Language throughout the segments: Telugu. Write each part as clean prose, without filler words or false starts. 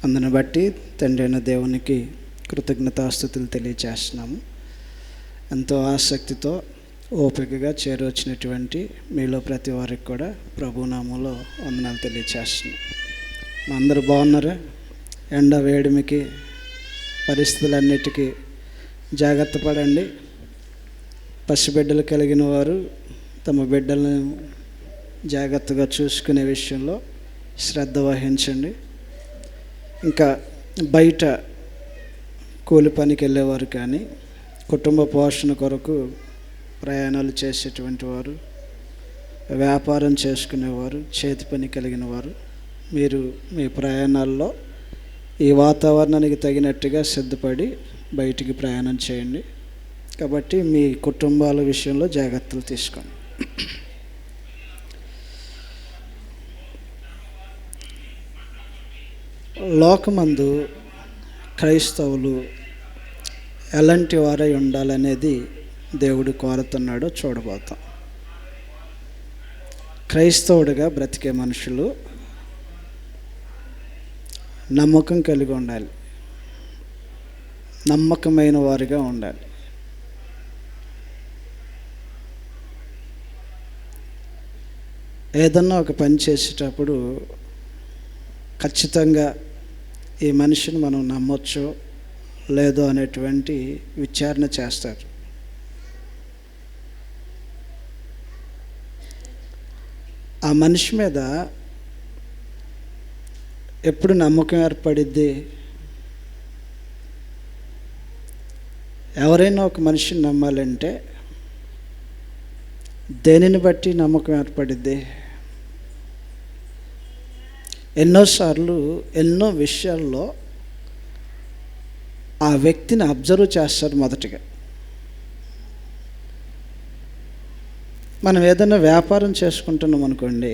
అందుని బట్టి తండ్రి అయిన దేవునికి కృతజ్ఞతాస్తుతులు తెలియచేస్తున్నాము. ఎంతో ఆసక్తితో ఓపికగా చేరొచ్చినటువంటి మీలో ప్రతి వారికి కూడా ప్రభునామంలో వందనాలు తెలియచేస్తున్నాం. మా అందరూ బాగున్నారా? ఎండ వేడిమికి పరిస్థితులన్నిటికీ జాగ్రత్త పడండి. పసిబిడ్డలు కలిగిన వారు తమ బిడ్డలను జాగ్రత్తగా చూసుకునే విషయంలో శ్రద్ధ వహించండి. ఇంకా బయట కూలి పనికి వెళ్ళేవారు కానీ, కుటుంబ పోషణ కొరకు ప్రయాణాలు చేసేటువంటి వారు, వ్యాపారం చేసుకునేవారు, చేతి పని కలిగిన వారు, మీరు మీ ప్రయాణాల్లో ఈ వాతావరణానికి తగినట్టుగా సిద్ధపడి బయటికి ప్రయాణం చేయండి. కాబట్టి మీ కుటుంబాల విషయంలో జాగ్రత్తలు తీసుకోండి. లోకమందు క్రైస్తవులు ఎలాంటి వారై ఉండాలనేది దేవుడు కోరుతున్నాడో చూడబోతాం. క్రైస్తవుడిగా బ్రతికే మనుషులు నమ్మకం కలిగి ఉండాలి, నమ్మకమైన వారిగా ఉండాలి. ఏదన్నా ఒక పని చేసేటప్పుడు ఖచ్చితంగా ఈ మనిషిని మనం నమ్మొచ్చో లేదో అనేటువంటి విచారణ చేస్తారు. ఆ మనిషి మీద ఎప్పుడు నమ్మకం ఏర్పడిద్ది? ఎవరైనా ఒక మనిషిని నమ్మాలంటే దేనిని బట్టి నమ్మకం ఏర్పడిద్ది? ఎన్నోసార్లు ఎన్నో విషయాల్లో ఆ వ్యక్తిని అబ్జర్వ్ చేస్తారు. మొదటిగా మనం ఏదైనా వ్యాపారం చేసుకుంటున్నాం అనుకోండి,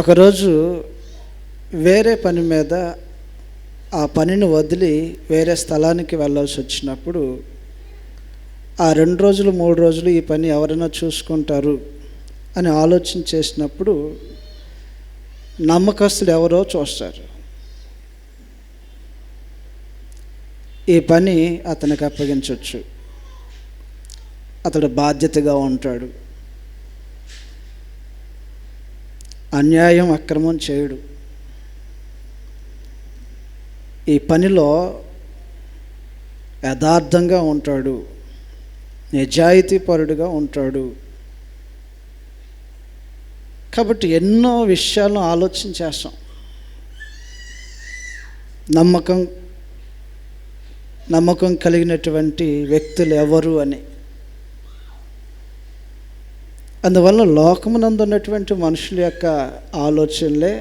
ఒకరోజు వేరే పని మీద ఆ పనిని వదిలి వేరే స్థలానికి వెళ్ళాల్సి వచ్చినప్పుడు ఆ 2 రోజులు 3 రోజులు ఈ పని ఎవరైనా చూసుకుంటారు అని ఆలోచన చేసినప్పుడు నమ్మకస్తులు ఎవరో చూస్తారు. ఈ పని అతనికి అప్పగించవచ్చు, అతడు బాధ్యతగా ఉంటాడు, అన్యాయం అక్రమం చేయడు, ఈ పనిలో యథార్థంగా ఉంటాడు, నిజాయితీపరుడుగా ఉంటాడు. కాబట్టి ఎన్నో విషయాలను ఆలోచన చేస్తాం. నమ్మకం కలిగినటువంటి వ్యక్తులు ఎవరు అని. అందువల్ల లోకమునందు ఉన్నటువంటి మనుషుల యొక్క ఆలోచనలే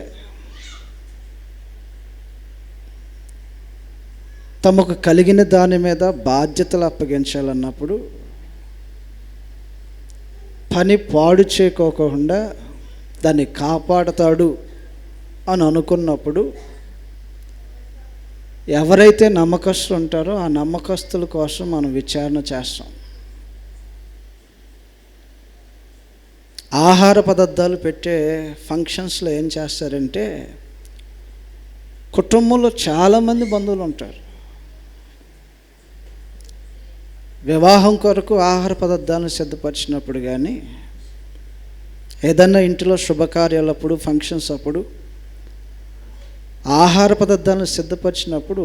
తమకు కలిగిన దాని మీద బాధ్యతలు అప్పగించాలన్నప్పుడు, పని పాడు చేయకోకుండా దాన్ని కాపాడతాడు అని అనుకున్నప్పుడు ఎవరైతే నమ్మకస్తులు ఉంటారో ఆ నమ్మకస్తుల కోసం మనం విచారణ చేస్తాం. ఆహార పదార్థాలు పెట్టే ఫంక్షన్స్లో ఏం చేస్తారంటే, కుటుంబంలో చాలామంది బంధువులు ఉంటారు. వివాహం కొరకు ఆహార పదార్థాలను సిద్ధపరిచినప్పుడు కానీ, ఏదన్నా ఇంటిలో శుభకార్యాలప్పుడు, ఫంక్షన్స్ అప్పుడు ఆహార పదార్థాలను సిద్ధపరిచినప్పుడు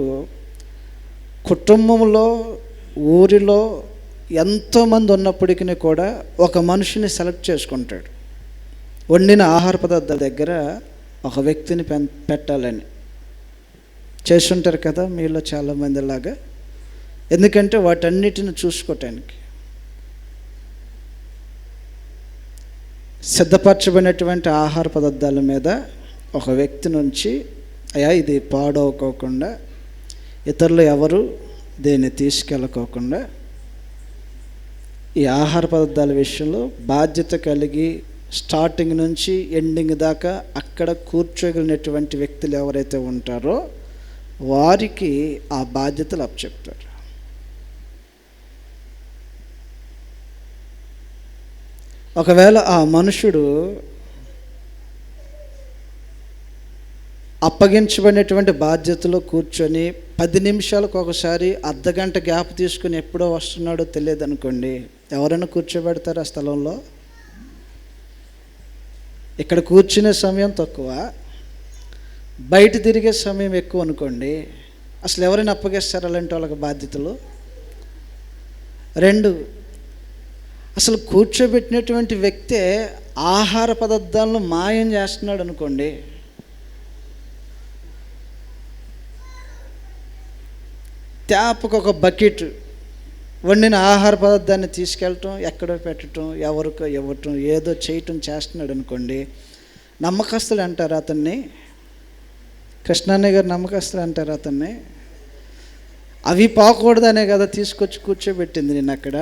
కుటుంబంలో ఊరిలో ఎంతోమంది ఉన్నప్పటికీ కూడా ఒక మనిషిని సెలెక్ట్ చేసుకుంటాడు. వండిన ఆహార పదార్థాల దగ్గర ఒక వ్యక్తిని పెట్టాలని చేస్తుంటారు కదా మీలో చాలామంది లాగా. ఎందుకంటే వాటన్నిటిని చూసుకోవటానికి సిద్ధపరచబడినటువంటి ఆహార పదార్థాల మీద ఒక వ్యక్తి నుంచి, అయ్యా ఇది పాడవకోకుండా, ఇతరులు ఎవరు దీన్ని తీసుకెళ్ళకోకుండా ఈ ఆహార పదార్థాల విషయంలో బాధ్యత కలిగి స్టార్టింగ్ నుంచి ఎండింగ్ దాకా అక్కడ కూర్చోగలిగినటువంటి వ్యక్తులు ఎవరైతే ఉంటారో వారికి ఆ బాధ్యతలు అప్పచెప్తారు. ఒకవేళ ఆ మనుషుడు అప్పగించబడినటువంటి బాధ్యతలో కూర్చొని 10 నిమిషాలకు ఒకసారి అర్ధగంట గ్యాప్ తీసుకుని ఎప్పుడో వస్తున్నాడో తెలియదు అనుకోండి, ఎవరైనా కూర్చోబెడతారు ఆ స్థలంలో? ఇక్కడ కూర్చునే సమయం తక్కువ, బయట తిరిగే సమయం ఎక్కువ అనుకోండి, అసలు ఎవరైనా అప్పగిస్తారు అలాంటి వాళ్ళకి బాధ్యతలు? 2, అసలు కూర్చోబెట్టినటువంటి వ్యక్తే ఆహార పదార్థాలను మాయం చేస్తున్నాడు అనుకోండి, ట్యాప్కి ఒక బకెట్ వండిన ఆహార పదార్థాన్ని తీసుకెళ్ళటం, ఎక్కడో పెట్టడం, ఎవరికో ఇవ్వటం, ఏదో చేయటం చేస్తున్నాడు అనుకోండి, నమ్మకస్తులు అంటారు అతన్ని? కృష్ణాన్నయ్య గారు నమ్మకస్తులు అంటారు అతన్ని? అవి పోకూడదనే కదా తీసుకొచ్చి కూర్చోబెట్టింది నేను అక్కడ.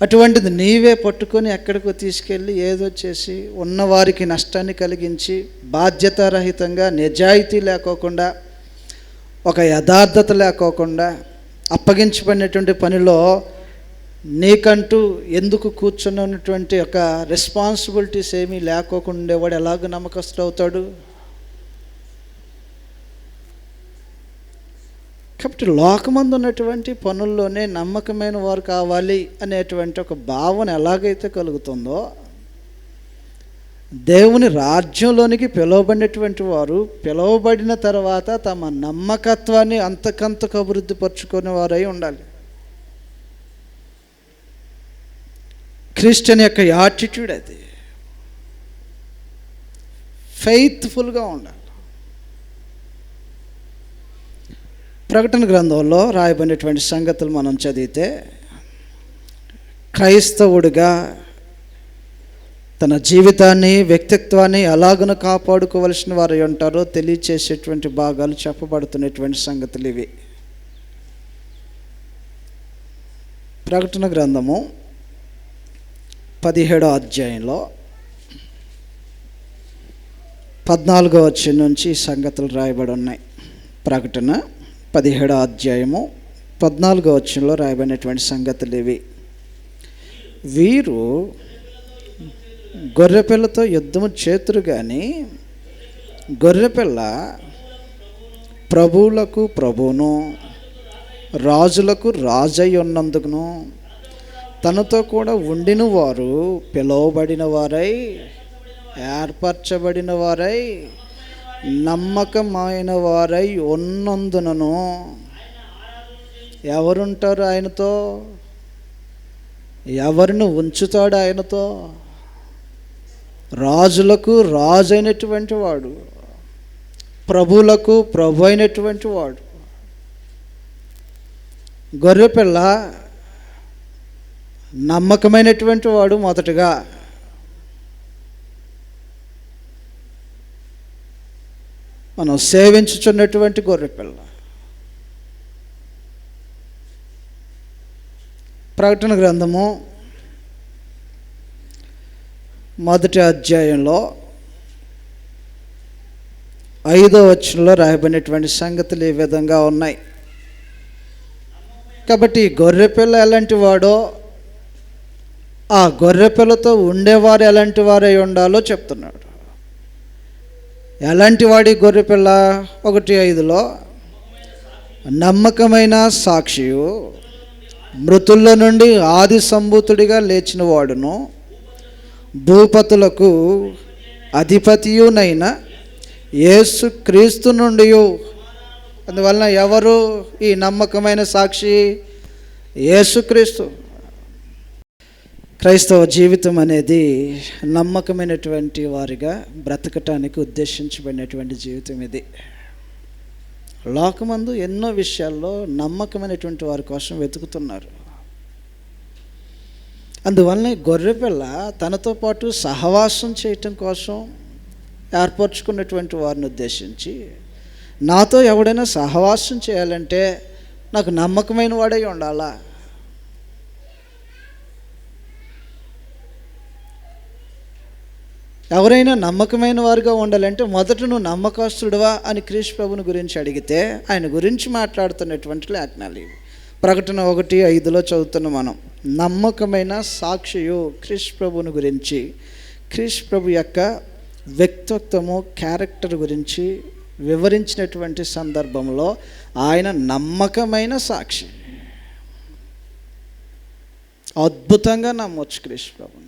అటువంటిది నీవే పట్టుకొని ఎక్కడికో తీసుకెళ్ళి ఏదో చేసి ఉన్నవారికి నష్టాన్ని కలిగించి బాధ్యతారహితంగా, నిజాయితీ లేకోకుండా, ఒక యథార్థత లేకోకుండా అప్పగించబడినటువంటి పనిలో నీకంటూ ఎందుకు కూర్చొని ఉన్నటువంటి ఒక రెస్పాన్సిబిలిటీస్ ఏమీ లేకోకుండా ఉండేవాడు ఎలాగో నమ్మకస్తుడు అవుతాడు? కాబట్టి లోకమందు ఉన్నటువంటి పనుల్లోనే నమ్మకమైన వారు కావాలి అనేటువంటి ఒక భావన ఎలాగైతే కలుగుతుందో, దేవుని రాజ్యంలోనికి పిలువబడినటువంటి వారు పిలువబడిన తర్వాత తమ నమ్మకత్వాన్ని అంతకంతకు అభివృద్ధి పరుచుకునే వారై ఉండాలి. క్రిస్టియన్ యొక్క యాటిట్యూడ్ అది. ఫెయిత్ఫుల్గా ఉండాలి. ప్రకటన గ్రంథంలో రాయబడినటువంటి సంగతులు మనం చదివితే, క్రైస్తవుడిగా తన జీవితాన్ని, వ్యక్తిత్వాన్ని ఎలాగను కాపాడుకోవలసిన వారు ఉంటారో తెలియచేసేటువంటి భాగాలు చెప్పబడుతున్నటువంటి సంగతులు ఇవి. ప్రకటన గ్రంథము 17వ అధ్యాయంలో 14వ వచనం నుంచి ఈ సంగతులు రాయబడి ఉన్నాయి. ప్రకటన 17వ అధ్యాయము 14వ వచనంలో రాయబడినటువంటి సంగతులు ఇవి. వీరు గొర్రెపిల్లతో యుద్ధము చేతురు కానీ గొర్రెపిల్ల ప్రభువులకు ప్రభువును, రాజులకు రాజై ఉన్నందుకును తనతో కూడా ఉండిన వారు పిలువబడిన వారై, ఏర్పరచబడిన వారై, నమ్మకమైన వారై ఉన్నందునను. ఎవరుంటారు ఆయనతో? ఎవరిని ఉంచుతాడు ఆయనతో? రాజులకు రాజు అయినటువంటి వాడు, ప్రభువులకు ప్రభు అయినటువంటి వాడు. గొర్రెపిల్ల నమ్మకమైనటువంటి వాడు. మొదటగా మనం సేవించుచున్నటువంటి గొర్రెపిల్ల. ప్రకటన గ్రంథము 1వ అధ్యాయంలో 5వ వచనంలో రాయబడినటువంటి సంగతులు ఈ విధంగా ఉన్నాయి. కాబట్టి గొర్రెపిల్ల ఎలాంటి వాడో, ఆ గొర్రెపిల్లతో ఉండేవారు ఎలాంటి వారై ఉండాలో చెప్తున్నాడు. ఎలాంటి వాడి గొర్రెపిల్ల? 1:5లో నమ్మకమైన సాక్షియు, మృతుల్లో నుండి ఆది సంభూతుడిగా లేచిన వాడును, భూపతులకు అధిపతియునైన యేసు క్రీస్తు నుండి. అందువలన ఎవరు ఈ నమ్మకమైన సాక్షి? యేసుక్రీస్తు. క్రైస్తవ జీవితం అనేది నమ్మకమైనటువంటి వారిగా బ్రతకటానికి ఉద్దేశించబడినటువంటి జీవితం ఇది. లోకమందు ఎన్నో విషయాల్లో నమ్మకమైనటువంటి వారి కోసం వెతుకుతున్నారు. అందువలన గొర్రెపిల్ల తనతో పాటు సహవాసం చేయటం కోసం ఏర్పరచుకున్నటువంటి వారిని ఉద్దేశించి, నాతో ఎవడైనా సహవాసం చేయాలంటే నాకు నమ్మకమైన వాడై ఉండాలా. ఎవరైనా నమ్మకమైన వారుగా ఉండాలంటే మొదట నువ్వు నమ్మకస్తుడువా అని క్రీస్తు ప్రభుని గురించి అడిగితే ఆయన గురించి మాట్లాడుతున్నటువంటి లేఖనాలు ఇవి. ప్రకటన 1:5లో చదువుతున్న మనం, నమ్మకమైన సాక్షియు క్రీస్తు ప్రభుని గురించి, క్రీస్తు ప్రభు యొక్క వ్యక్తిత్వము, క్యారెక్టర్ గురించి వివరించినటువంటి సందర్భంలో ఆయన నమ్మకమైన సాక్షి. అద్భుతంగా నమ్మొచ్చు క్రీస్తు ప్రభుని.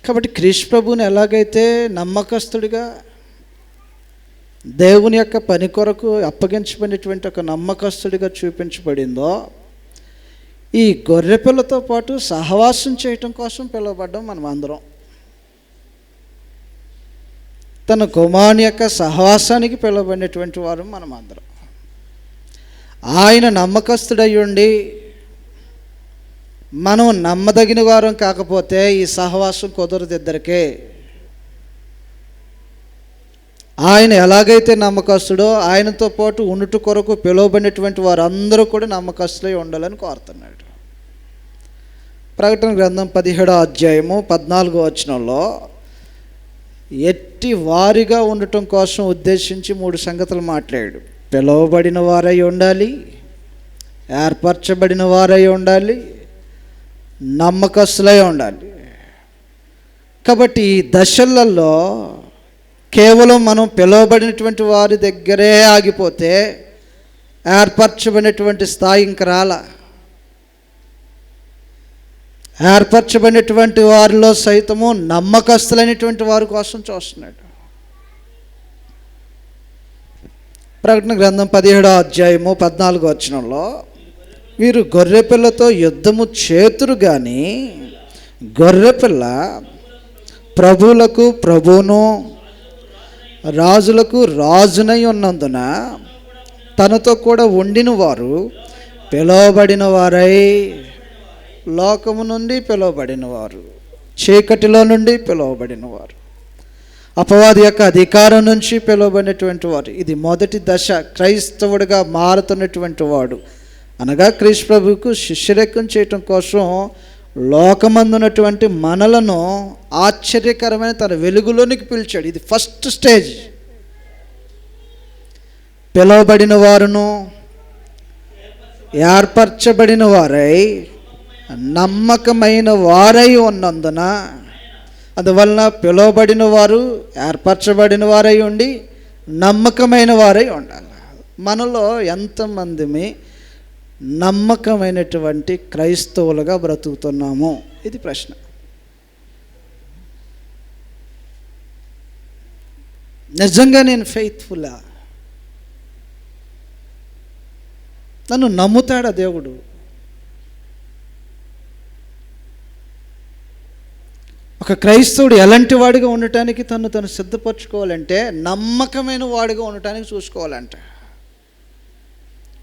కాబట్టి క్రీస్తు ప్రభుని ఎలాగైతే నమ్మకస్తుడిగా దేవుని యొక్క పని కొరకు అప్పగించబడినటువంటి ఒక నమ్మకస్తుడిగా చూపించబడిందో, ఈ గొర్రెపిల్లతో పాటు సహవాసం చేయటం కోసం పిలువబడ్డం మనం అందరం. తన కుమారుని యొక్క సహవాసానికి పిలువబడినటువంటి వారు మనం అందరం. ఆయన నమ్మకస్తుడై ఉండి మనం నమ్మదగిన వారం కాకపోతే ఈ సహవాసం కుదరదు ఇద్దరికే. ఆయన ఎలాగైతే నమ్మకస్తుడో ఆయనతో పాటు ఉండుట కొరకు పిలువబడినటువంటి వారందరూ కూడా నమ్మకస్తులై ఉండాలని కోరుతున్నాడు. ప్రకటన గ్రంథం 17వ అధ్యాయము 14వ వచనంలో ఎట్టి వారిగా ఉండటం కోసం ఉద్దేశించి 3 సంగతులు మాట్లాడాడు. పిలువబడిన వారై ఉండాలి, ఏర్పరచబడిన వారై ఉండాలి, నమ్మకస్తులై ఉండాలి. కాబట్టి ఈ దశలలో కేవలం మనం పిలువబడినటువంటి వారి దగ్గరే ఆగిపోతే ఏర్పరచబడినటువంటి స్థాయి ఇంక రాలా. ఏర్పరచబడినటువంటి వారిలో సైతము నమ్మకస్తులైనటువంటి వారి కోసం చూస్తున్నాడు. ప్రకటన గ్రంథం 17వ అధ్యాయము 14వ వచనంలో వీరు గొర్రెపిల్లతో యుద్ధము చేతురు కానీ గొర్రెపిల్ల ప్రభువులకు ప్రభువును రాజులకు రాజునై ఉన్నందున తనతో కూడా ఉండిన వారు పిలువబడిన వారై, లోకము నుండి పిలువబడిన వారు, చీకటిలో నుండి పిలువబడిన వారు, అపవాది యొక్క అధికారం నుంచి పిలువబడినటువంటి వారు. ఇది మొదటి దశ. క్రైస్తవుడిగా మారుతున్నటువంటి వాడు అనగా క్రీస్తు ప్రభువుకు శిష్యరేఖం చేయటం కోసం లోకమందున్నటువంటి మనలను ఆశ్చర్యకరమైన తన వెలుగులోనికి పిలిచాడు. ఇది ఫస్ట్ స్టేజ్. పిలువబడిన వారును ఏర్పరచబడిన వారై నమ్మకమైన వారై ఉన్నందున, అందువలన పిలువబడిన వారు ఏర్పరచబడిన వారై ఉండి నమ్మకమైన వారై ఉండాలి. మనలో ఎంతమందిమి నమ్మకమైనటువంటి క్రైస్తవులుగా బ్రతుకుతున్నాము? ఇది ప్రశ్న. నిజంగా నేను ఫెయిత్ఫుల్లా? నన్ను నమ్ముతాడా దేవుడు? ఒక క్రైస్తవుడు ఎలాంటి వాడిగా ఉండటానికి తను సిద్ధపరచుకోవాలంటే నమ్మకమైన వాడిగా ఉండటానికి చూసుకోవాలంట.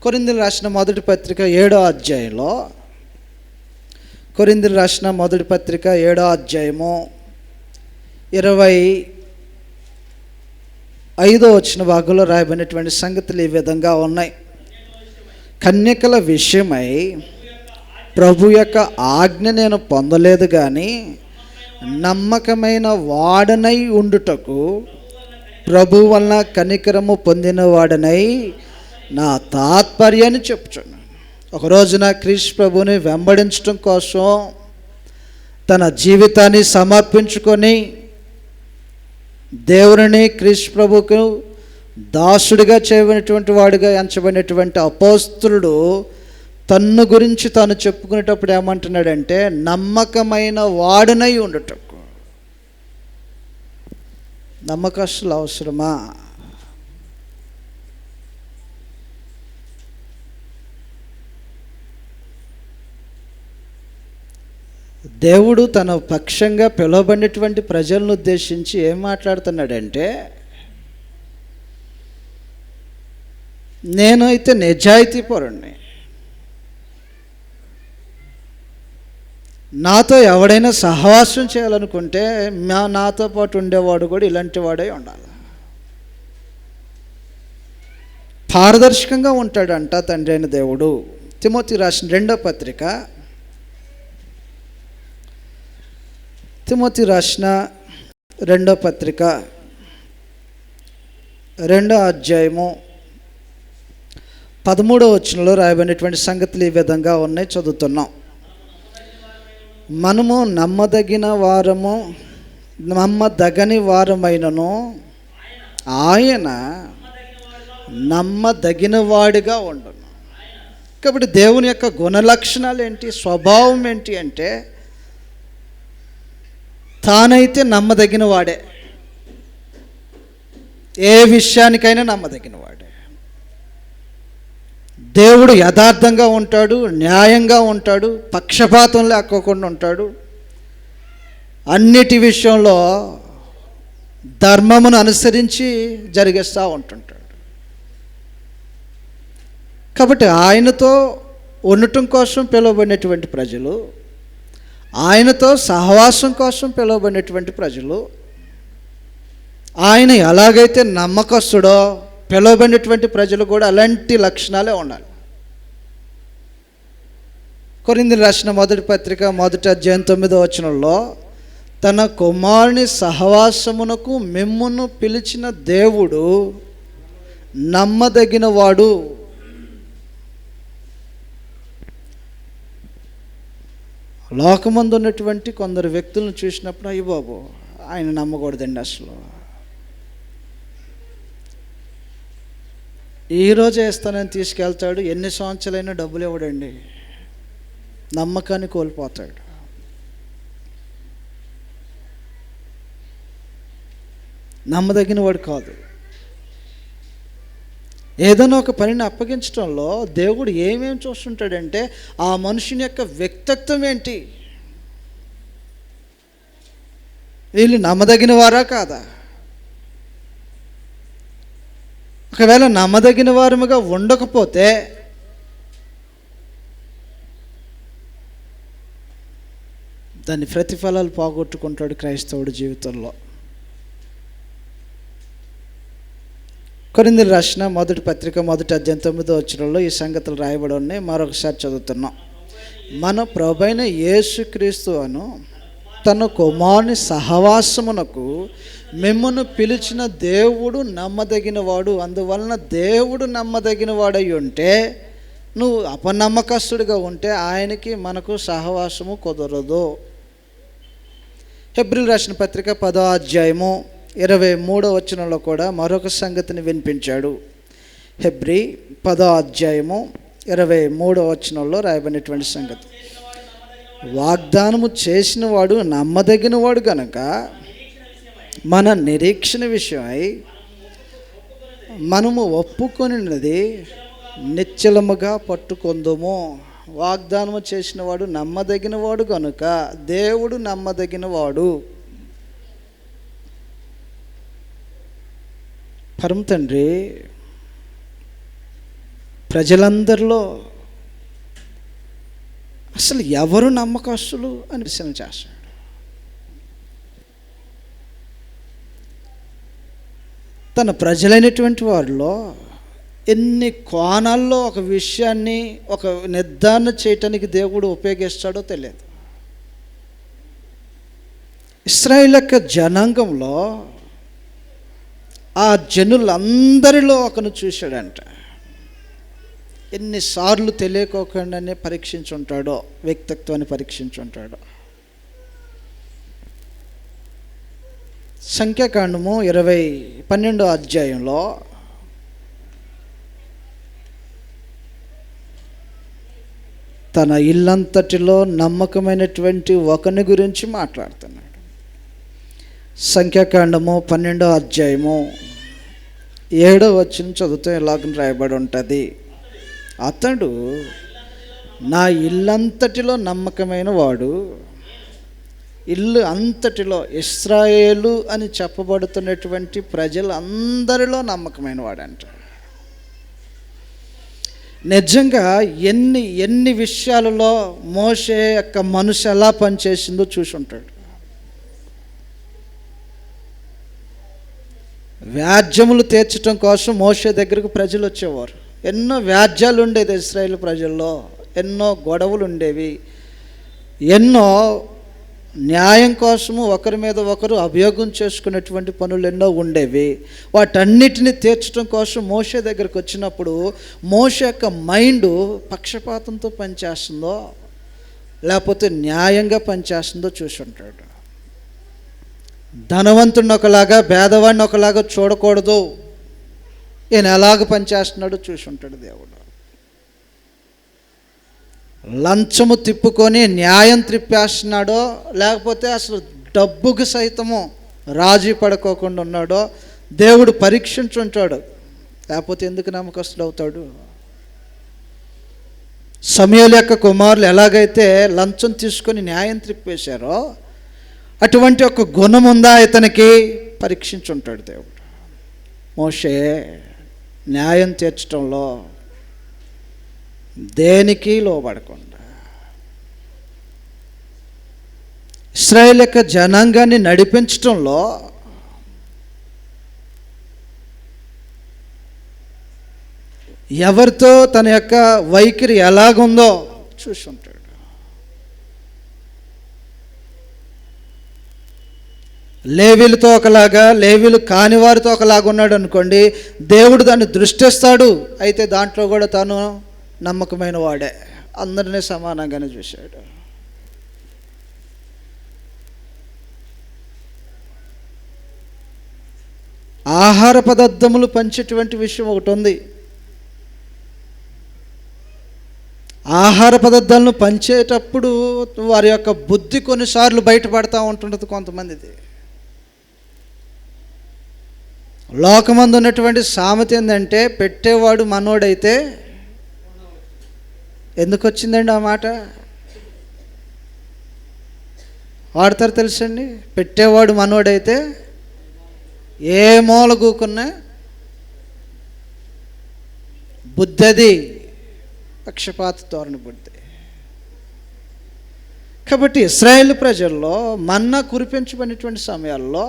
కొరింథీయులు రాసిన మొదటి పత్రిక 7వ అధ్యాయంలో, కొరింథీయులు రాసిన మొదటి పత్రిక 7వ అధ్యాయము 25వ వచన భాగంలో రాయబడినటువంటి సంగతులు ఈ విధంగా ఉన్నాయి. కన్యకల విషయమై ప్రభు యొక్క ఆజ్ఞ నేను పొందలేదు కానీ నమ్మకమైన వాడనై ఉండుటకు ప్రభు వలన కనికరము పొందిన వాడనై నా తాత్పర్యాన్ని చెప్పుచున్నాను. ఒక రోజున క్రీస్తు ప్రభుని వెంబడించడం కోసం తన జీవితాన్ని సమర్పించుకొని దేవుని క్రీస్తు ప్రభుకు దాసుడిగా చేయబడినటువంటి వాడిగా ఎంచబడినటువంటి అపోస్తలుడు తన్ను గురించి తాను చెప్పుకునేటప్పుడు ఏమంటున్నాడంటే నమ్మకమైన వాడునై ఉండటకు. నమ్మకస్తులు అవసరమా? దేవుడు తన పక్షంగా పిలువబడినటువంటి ప్రజలను ఉద్దేశించి ఏం మాట్లాడుతున్నాడంటే, నేనైతే నిజాయితీపరుణ్ణి, నాతో ఎవడైనా సహవాసం చేయాలనుకుంటే నాతో పాటు ఉండేవాడు కూడా ఇలాంటి వాడే ఉండాలి. పారదర్శకంగా ఉంటాడంట తండ్రి అయిన దేవుడు. తిమోతి రాసిన 2వ పత్రిక, తిమోతి రాసిన 2వ పత్రిక 2వ అధ్యాయము 13వ వచనంలో రాయబడినటువంటి సంగతులు ఈ విధంగా ఉన్నాయి, చదువుతున్నాం. మనము నమ్మదగిన వారము, నమ్మదగని వారమైనను ఆయన నమ్మదగిన వాడిగా ఉండను. కాబట్టి దేవుని యొక్క గుణలక్షణాలు ఏంటి, స్వభావం ఏంటి అంటే తానైతే నమ్మదగిన వాడే, ఏ విషయానికైనా నమ్మదగిన వాడే. దేవుడు యథార్థంగా ఉంటాడు, న్యాయంగా ఉంటాడు, పక్షపాతం లేకోకుండా ఉంటాడు, అన్నిటి విషయంలో ధర్మమును అనుసరించి జరిగిస్తూ ఉంటుంటాడు. కాబట్టి ఆయనతో ఉండటం కోసం పిలువబడినటువంటి ప్రజలు, ఆయనతో సహవాసం కోసం పిలువబడినటువంటి ప్రజలు, ఆయన ఎలాగైతే నమ్మకస్తుడో పిలువబడినటువంటి ప్రజలు కూడా అలాంటి లక్షణాలే ఉండాలి. కొరింథీయులకు రాసిన మొదటి పత్రిక 1వ అధ్యాయం 9వ వచనంలో తన కుమారుని సహవాసమునకు మిమ్మును పిలిచిన దేవుడు నమ్మదగిన వాడు. లోకమందు ఉన్నటువంటి కొందరు వ్యక్తులను చూసినప్పుడు అయ్య బాబు ఆయన నమ్మకూడదండి, అసలు ఈరోజే ఇస్తానని తీసుకెళ్తాడు, ఎన్ని సంవత్సరాలైనా డబ్బులు ఇవ్వడండి, నమ్మకాన్ని కోల్పోతాడు. నమ్మదగిన వాడు కాదు. ఏదైనా ఒక పనిని అప్పగించడంలో దేవుడు ఏమేమి చూస్తుంటాడంటే ఆ మనుషుని యొక్క వ్యక్తిత్వం ఏంటి, వీళ్ళు నమ్మదగిన వారా కాదా. ఒకవేళ నమ్మదగిన వారముగా ఉండకపోతే దాని ప్రతిఫలాలు పోగొట్టుకుంటాడు క్రైస్తవుడి జీవితంలో. కొరింథీయులకు రాసిన మొదటి పత్రిక 1వ అధ్యాయం 9వ వచనంలో ఈ సంగతులు రాయబడి ఉన్నాయి. మరొకసారి చదువుతున్నాం. మన ప్రభువైన యేసుక్రీస్తు అను తన కుమారుని సహవాసమునకు మిమ్మును పిలిచిన దేవుడు నమ్మదగిన వాడు. అందువలన దేవుడు నమ్మదగిన వాడై ఉంటే, నువ్వు అపనమ్మకస్తుడిగా ఉంటే ఆయనకి మనకు సహవాసము కుదరదు. హెబ్రీయులకు రాసిన పత్రిక 10వ అధ్యాయము 23వ వచనంలో కూడా మరొక సంగతిని వినిపించాడు. హెబ్రీ 10వ అధ్యాయము 23వ వచనంలో రాయబడినటువంటి సంగతి, వాగ్దానము చేసిన వాడు నమ్మదగిన వాడు గనక మన నిరీక్షణ విషయమై మనము ఒప్పుకొనినది నిశ్చలముగా పట్టుకొందుము. వాగ్దానము చేసిన వాడు నమ్మదగిన వాడు గనుక దేవుడు నమ్మదగిన వాడు. పరమ తండ్రి ప్రజలందరిలో అసలు ఎవరు నమ్మకస్తులు అని ప్రశ్న చేస్తాడు. తన ప్రజలైనటువంటి వారిలో ఎన్ని కోణాల్లో ఒక విషయాన్ని ఒక నిర్ధారణ చేయటానికి దేవుడు ఉపయోగిస్తాడో తెలియదు. ఇశ్రాయేలు యొక్క జనాంగంలో ఆ జనులందరిలో ఒకను చూశాడంట. ఎన్నిసార్లు తెలియకోకుండానే పరీక్షించుంటాడో, వ్యక్తిత్వాన్ని పరీక్షించుంటాడో. సంఖ్యాకాండము 12వ అధ్యాయంలో తన ఇల్లంతటిలో నమ్మకమైనటువంటి ఒకని గురించి మాట్లాడుతున్నాడు. సంఖ్యాకాండము 12వ అధ్యాయము 7వ వచనం చదివితే ఇలాగ రాయబడి ఉంటుంది, అతడు నా ఇల్లంతటిలో నమ్మకమైన వాడు. ఇల్లు అంతటిలో ఇశ్రాయేలు అని చెప్పబడుతున్నటువంటి ప్రజలందరిలో నమ్మకమైన వాడంట. నిజంగా ఎన్ని విషయాలలో మోషే యొక్క మనసు ఎలా పనిచేసిందో చూసి ఉంటాడు. వ్యాజ్యములు తీర్చడం కోసం మోషే దగ్గరకు ప్రజలు వచ్చేవారు. ఎన్నో వ్యాజ్యాలు ఉండేది ఇశ్రాయేలు ప్రజల్లో, ఎన్నో గొడవలు ఉండేవి, ఎన్నో న్యాయం కోసము ఒకరి మీద ఒకరు అభియోగం చేసుకునేటువంటి పనులు ఎన్నో ఉండేవి. వాటన్నిటిని తీర్చడం కోసం మోషే దగ్గరకు వచ్చినప్పుడు మోషే యొక్క మైండ్ పక్షపాతంతో పనిచేస్తుందో, లేకపోతే న్యాయంగా పనిచేస్తుందో చూసి ఉంటాడు. ధనవంతుడిని ఒకలాగా, పేదవాడిని ఒకలాగా చూడకూడదు. ఈయన ఎలాగ పనిచేస్తున్నాడో చూసి ఉంటాడు దేవుడు. లంచము తిప్పుకొని న్యాయం త్రిప్పేస్తున్నాడో, లేకపోతే అసలు డబ్బుకు సైతము రాజీ పడుకోకుండా ఉన్నాడో దేవుడు పరీక్షించుంటాడు. లేకపోతే ఎందుకు నమ్మకస్తుడు అవుతాడు? సమూయేలు యొక్క కుమారులు ఎలాగైతే లంచం తీసుకొని న్యాయం త్రిప్పేశారో అటువంటి ఒక గుణం ఉందా ఇతనికి? పరీక్షించుంటాడు దేవుడు. మోషే న్యాయం తీర్చడంలో దేనికి లోబడకుండా ఇశ్రాయేలు యొక్క జనాంగాన్ని నడిపించడంలో ఎవరితో తన యొక్క వైఖరి ఎలాగుందో చూసి ఉంటాడు. లేవీలతో ఒకలాగా, లేవీలు కాని వారితో ఒకలాగా ఉన్నాడు అనుకోండి, దేవుడు దాన్ని దృష్టిస్తాడు. అయితే దాంట్లో కూడా తాను నమ్మకమైన వాడే, అందరినీ సమానంగానే చూశాడు. ఆహార పదార్థములు పంచేటువంటి విషయం ఒకటి ఉంది. ఆహార పదార్థాలను పంచేటప్పుడు వారి యొక్క బుద్ధి కొన్నిసార్లు బయటపడతా ఉంటుంటుంది కొంతమందిది. లోకమందు ఉన్నటువంటి సామెత ఏంటంటే, పెట్టేవాడు మనోడైతే, ఎందుకు వచ్చిందండి ఆ మాట? వాడతారు తెలుసండి. పెట్టేవాడు మనోడైతే ఏ మూల కూకున్నా బుద్ధది పక్షపాత ధోరణి బుద్ధి. కాబట్టి ఇశ్రాయేలు ప్రజల్లో మన్నా కురిపించబడినటువంటి సమయాల్లో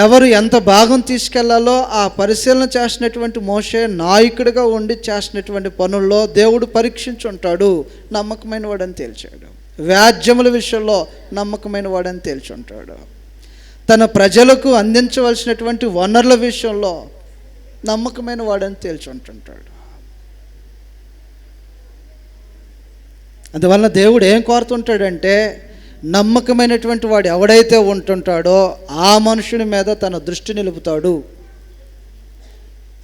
ఎవరు ఎంత భాగం తీసుకెళ్లాలో ఆ పరిశీలన చేసినటువంటి మోషే నాయకుడిగా ఉండి చేసినటువంటి పనుల్లో దేవుడు పరీక్షించుంటాడు. నమ్మకమైన వాడని తేల్చాడు. వ్యాజ్యముల విషయంలో నమ్మకమైన వాడని తేల్చుంటాడు. తన ప్రజలకు అందించవలసినటువంటి వనరుల విషయంలో నమ్మకమైన వాడని తేల్చుంటుంటాడు. అందువలన దేవుడు ఏం కోరుతుంటాడంటే, నమ్మకమైనటువంటి వాడు ఎవడైతే ఉంటుంటాడో ఆ మనుషుని మీద తన దృష్టి నిలుపుతాడు.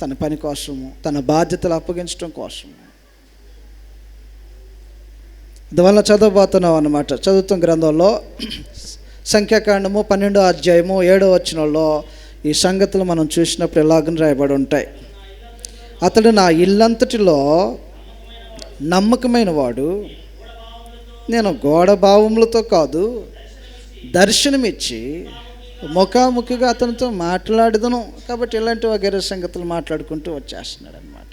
తన పని కోసము, తన బాధ్యతలు అప్పగించడం కోసము. అందువలన చదవబోతున్నాం అన్నమాట. చదువుతున్న గ్రంథంలో సంఖ్యాకాండము 12వ అధ్యాయము 7వ వచనంలో ఈ సంగతులు మనం చూసినప్పుడు ఎలాగని రాయబడి ఉంటాయి. అతడు నా ఇల్లంతటిలో నమ్మకమైన వాడు, నేను గోడ భావములతో కాదు దర్శనమిచ్చి ముఖాముఖిగా అతనితో మాట్లాడదును. కాబట్టి ఇలాంటి వగైరే సంగతులు మాట్లాడుకుంటూ వచ్చేస్తున్నాడు అనమాట.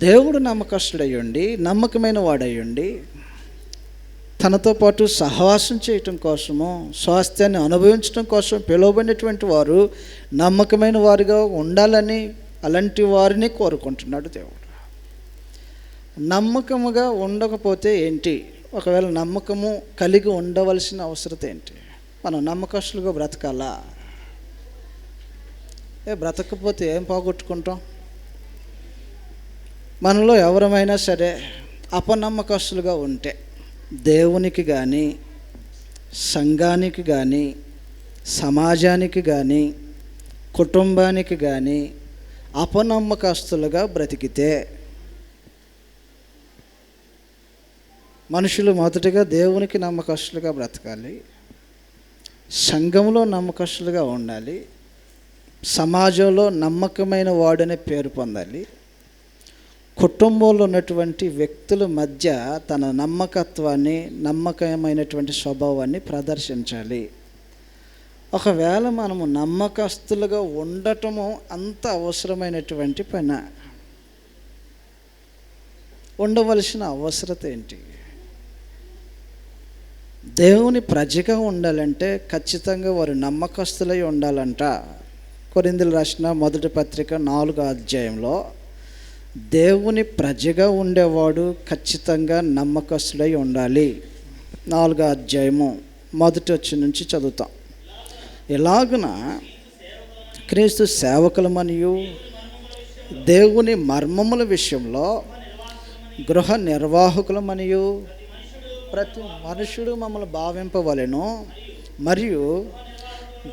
దేవుడు నమ్మకస్తుడయ్యుండి, నమ్మకమైన వాడయ్యుండి, తనతో పాటు సహవాసం చేయటం కోసము, స్వాస్థ్యాన్ని అనుభవించడం కోసం పిలువబడినటువంటి వారు నమ్మకమైన వారిగా ఉండాలని, అలాంటి వారిని కోరుకుంటున్నాడు దేవుడు. నమ్మకముగా ఉండకపోతే ఏంటి? ఒకవేళ నమ్మకము కలిగి ఉండవలసిన అవసరం ఏంటి? మనం నమ్మకస్తులుగా బ్రతకాలా? బ్రతకపోతే ఏం పోగొట్టుకుంటాం? మనలో ఎవరమైనా సరే అపనమ్మకస్తులుగా ఉంటే దేవునికి కానీ, సంఘానికి కానీ, సమాజానికి కానీ, కుటుంబానికి కానీ అపనమ్మకస్తులుగా బ్రతికితే, మనుషులు మొదటగా దేవునికి నమ్మకస్తులుగా బ్రతకాలి, సంఘంలో నమ్మకస్తులుగా ఉండాలి, సమాజంలో నమ్మకమైన వాడనే పేరు పొందాలి, కుటుంబంలో ఉన్నటువంటి వ్యక్తుల మధ్య తన నమ్మకత్వాన్ని, నమ్మకమైనటువంటి స్వభావాన్ని ప్రదర్శించాలి. ఒకవేళ మనము నమ్మకస్తులుగా ఉండటము అంత అవసరమైనటువంటి పని. ఉండవలసిన అవసరత ఏంటి? దేవుని ప్రజగా ఉండాలంటే ఖచ్చితంగా వారు నమ్మకస్తులై ఉండాలంట. కొరింథీయులు రాసిన మొదటి పత్రిక 4వ అధ్యాయంలో దేవుని ప్రజగా ఉండేవాడు ఖచ్చితంగా నమ్మకస్తుడై ఉండాలి. 4వ అధ్యాయము మొదటి వచ్చిన నుంచి చదువుతాం. ఎలాగున క్రీస్తు సేవకులమనియు దేవుని మర్మముల విషయంలో గృహ నిర్వాహకులమనియు ప్రతి మనుషుడు మమ్మల్ని భావింపవలెను. మరియు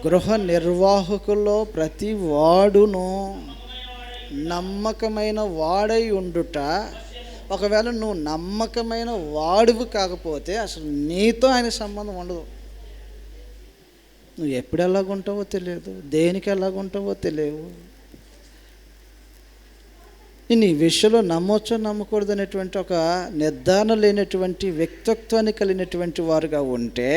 గృహ నిర్వాహకుల్లో ప్రతి వాడును నమ్మకమైన వాడై ఉండుట. ఒకవేళ నువ్వు నమ్మకమైన వాడువు కాకపోతే అసలు నీతో ఆయన సంబంధం ఉండదు. నువ్వు ఎప్పుడు ఎలాగుంటావో తెలియదు, దేనికి ఎలాగుంటావో తెలియవు. నేను ఈ విషయంలో నమ్మొచ్చో నమ్మకూడదు అనేటువంటి ఒక నిర్ధారణ లేనటువంటి వ్యక్తిత్వాన్ని కలిగినటువంటి వారుగా ఉంటే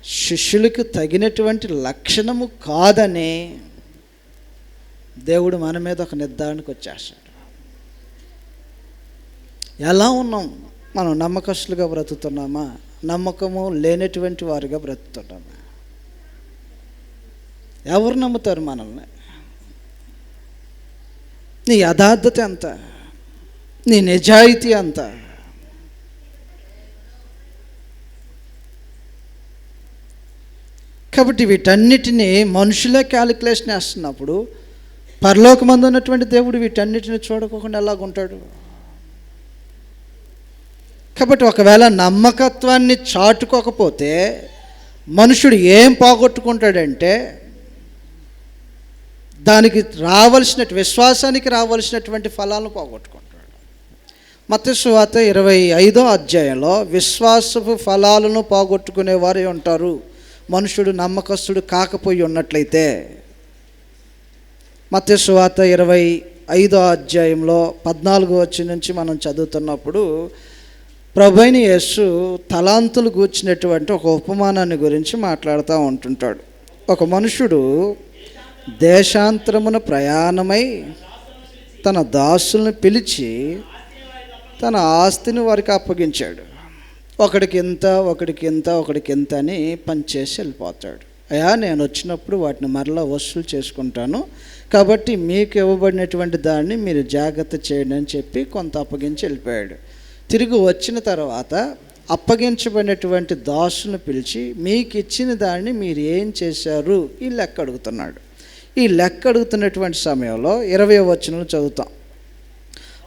శిష్యులకు తగినటువంటి లక్షణము కాదని దేవుడు మన మీద ఒక నిర్ధారణకు వచ్చేస్తాడు. ఎలా ఉన్నాం మనం? నమ్మకస్తులుగా బ్రతుకుతున్నామా? నమ్మకము లేనటువంటి వారుగా బ్రతుకుతున్నామా? ఎవరు నమ్ముతారు మనల్ని? నీ యథార్థత ఎంత? నీ నిజాయితీ ఎంత? కాబట్టి వీటన్నిటినీ మనుషులే క్యాలిక్యులేషన్ వేస్తున్నప్పుడు పరలోకమందు ఉన్నటువంటి దేవుడు వీటన్నిటిని చూడకుండా ఎలాగుంటాడు? కాబట్టి ఒకవేళ నమ్మకత్వాన్ని చాటుకోకపోతే మనుషుడు ఏం పోగొట్టుకుంటాడంటే దానికి విశ్వాసానికి రావలసినటువంటి ఫలాలను పోగొట్టుకుంటాడు. మత్తయి సువార్త 25వ అధ్యాయంలో విశ్వాసపు ఫలాలను పోగొట్టుకునేవారే ఉంటారు మనుషుడు నమ్మకస్తుడు కాకపోయి ఉన్నట్లయితే. మత్తయి సువార్త 25వ అధ్యాయంలో 14వ వచనం నుంచి మనం చదువుతున్నప్పుడు ప్రభువైన యేసు తలాంతులు గూర్చినటువంటి ఒక ఉపమానాన్ని గురించి మాట్లాడుతూ ఉంటుంటాడు. ఒక మనుషుడు దేశాంతరమున ప్రయాణమై తన దాసులను పిలిచి తన ఆస్తిని వారికి అప్పగించాడు. ఒకడికి ఇంత, ఒకడికి ఇంత, ఒకడికి ఇంత అని పనిచేసి వెళ్ళిపోతాడు. అయ్యా, నేను వచ్చినప్పుడు వాటిని మరలా వసూలు చేసుకుంటాను, కాబట్టి మీకు ఇవ్వబడినటువంటి దాన్ని మీరు జాగ్రత్త చేయండి అని చెప్పి కొంత అప్పగించి వెళ్ళిపోయాడు. తిరిగి వచ్చిన తర్వాత అప్పగించబడినటువంటి దాసులను పిలిచి మీకు ఇచ్చిన దాన్ని మీరు ఏం చేశారు ఈ లెక్క అడుగుతున్నాడు. ఈ లెక్క అడుగుతున్నటువంటి సమయంలో 20వ వచనం చదువుతాం.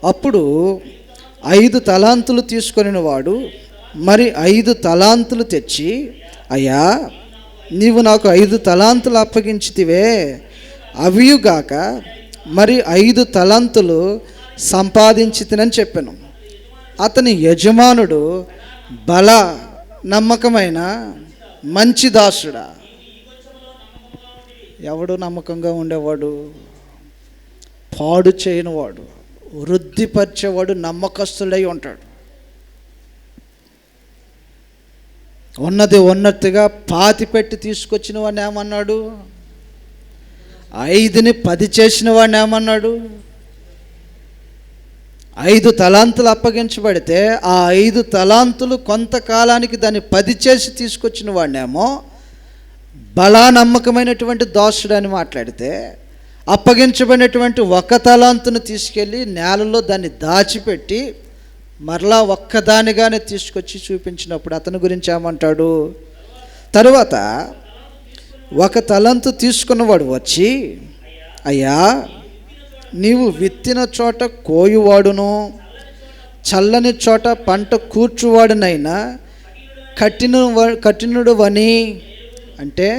అప్పుడు 5 తలాంతులు తీసుకొనిన వాడు మరి 5 తలాంతులు తెచ్చి, అయ్యా, నీవు నాకు 5 తలాంతులు అప్పగించితివే, అవియుగాక మరి 5 తలాంతులు సంపాదించితినని చెప్పాను. అతని యజమానుడు, బల నమ్మకమైన మంచి దాసుడా. ఎవడు నమ్మకంగా ఉండేవాడు? పాడు చేయనివాడు, వృద్ధిపరిచేవాడు నమ్మకస్తుడై ఉంటాడు. ఉన్నది ఉన్నట్టుగా పాతిపెట్టి తీసుకొచ్చిన వాడిని ఏమన్నాడు? 5ని 10 చేసిన వాడిని ఏమన్నాడు? 5 తలాంతులు అప్పగించబడితే ఆ 5 తలాంతులు కొంతకాలానికి దాన్ని 10 చేసి తీసుకొచ్చిన వాడినేమో బలా నమ్మకమైనటువంటి దాసుడు అని మాట్లాడితే, అప్పగించబడినటువంటి 1 తలాంతును తీసుకెళ్ళి నేలలో దాన్ని దాచిపెట్టి మరలా ఒక్కదానిగానే తీసుకొచ్చి చూపించినప్పుడు అతని గురించి ఏమంటాడు? తరువాత 1 తలాంతు తీసుకున్నవాడు వచ్చి, అయ్యా, నీవు విత్తిన చోట కోయువాడును చల్లని చోట పంట కూర్చువాడునైనా కఠినుడు వని. అంటే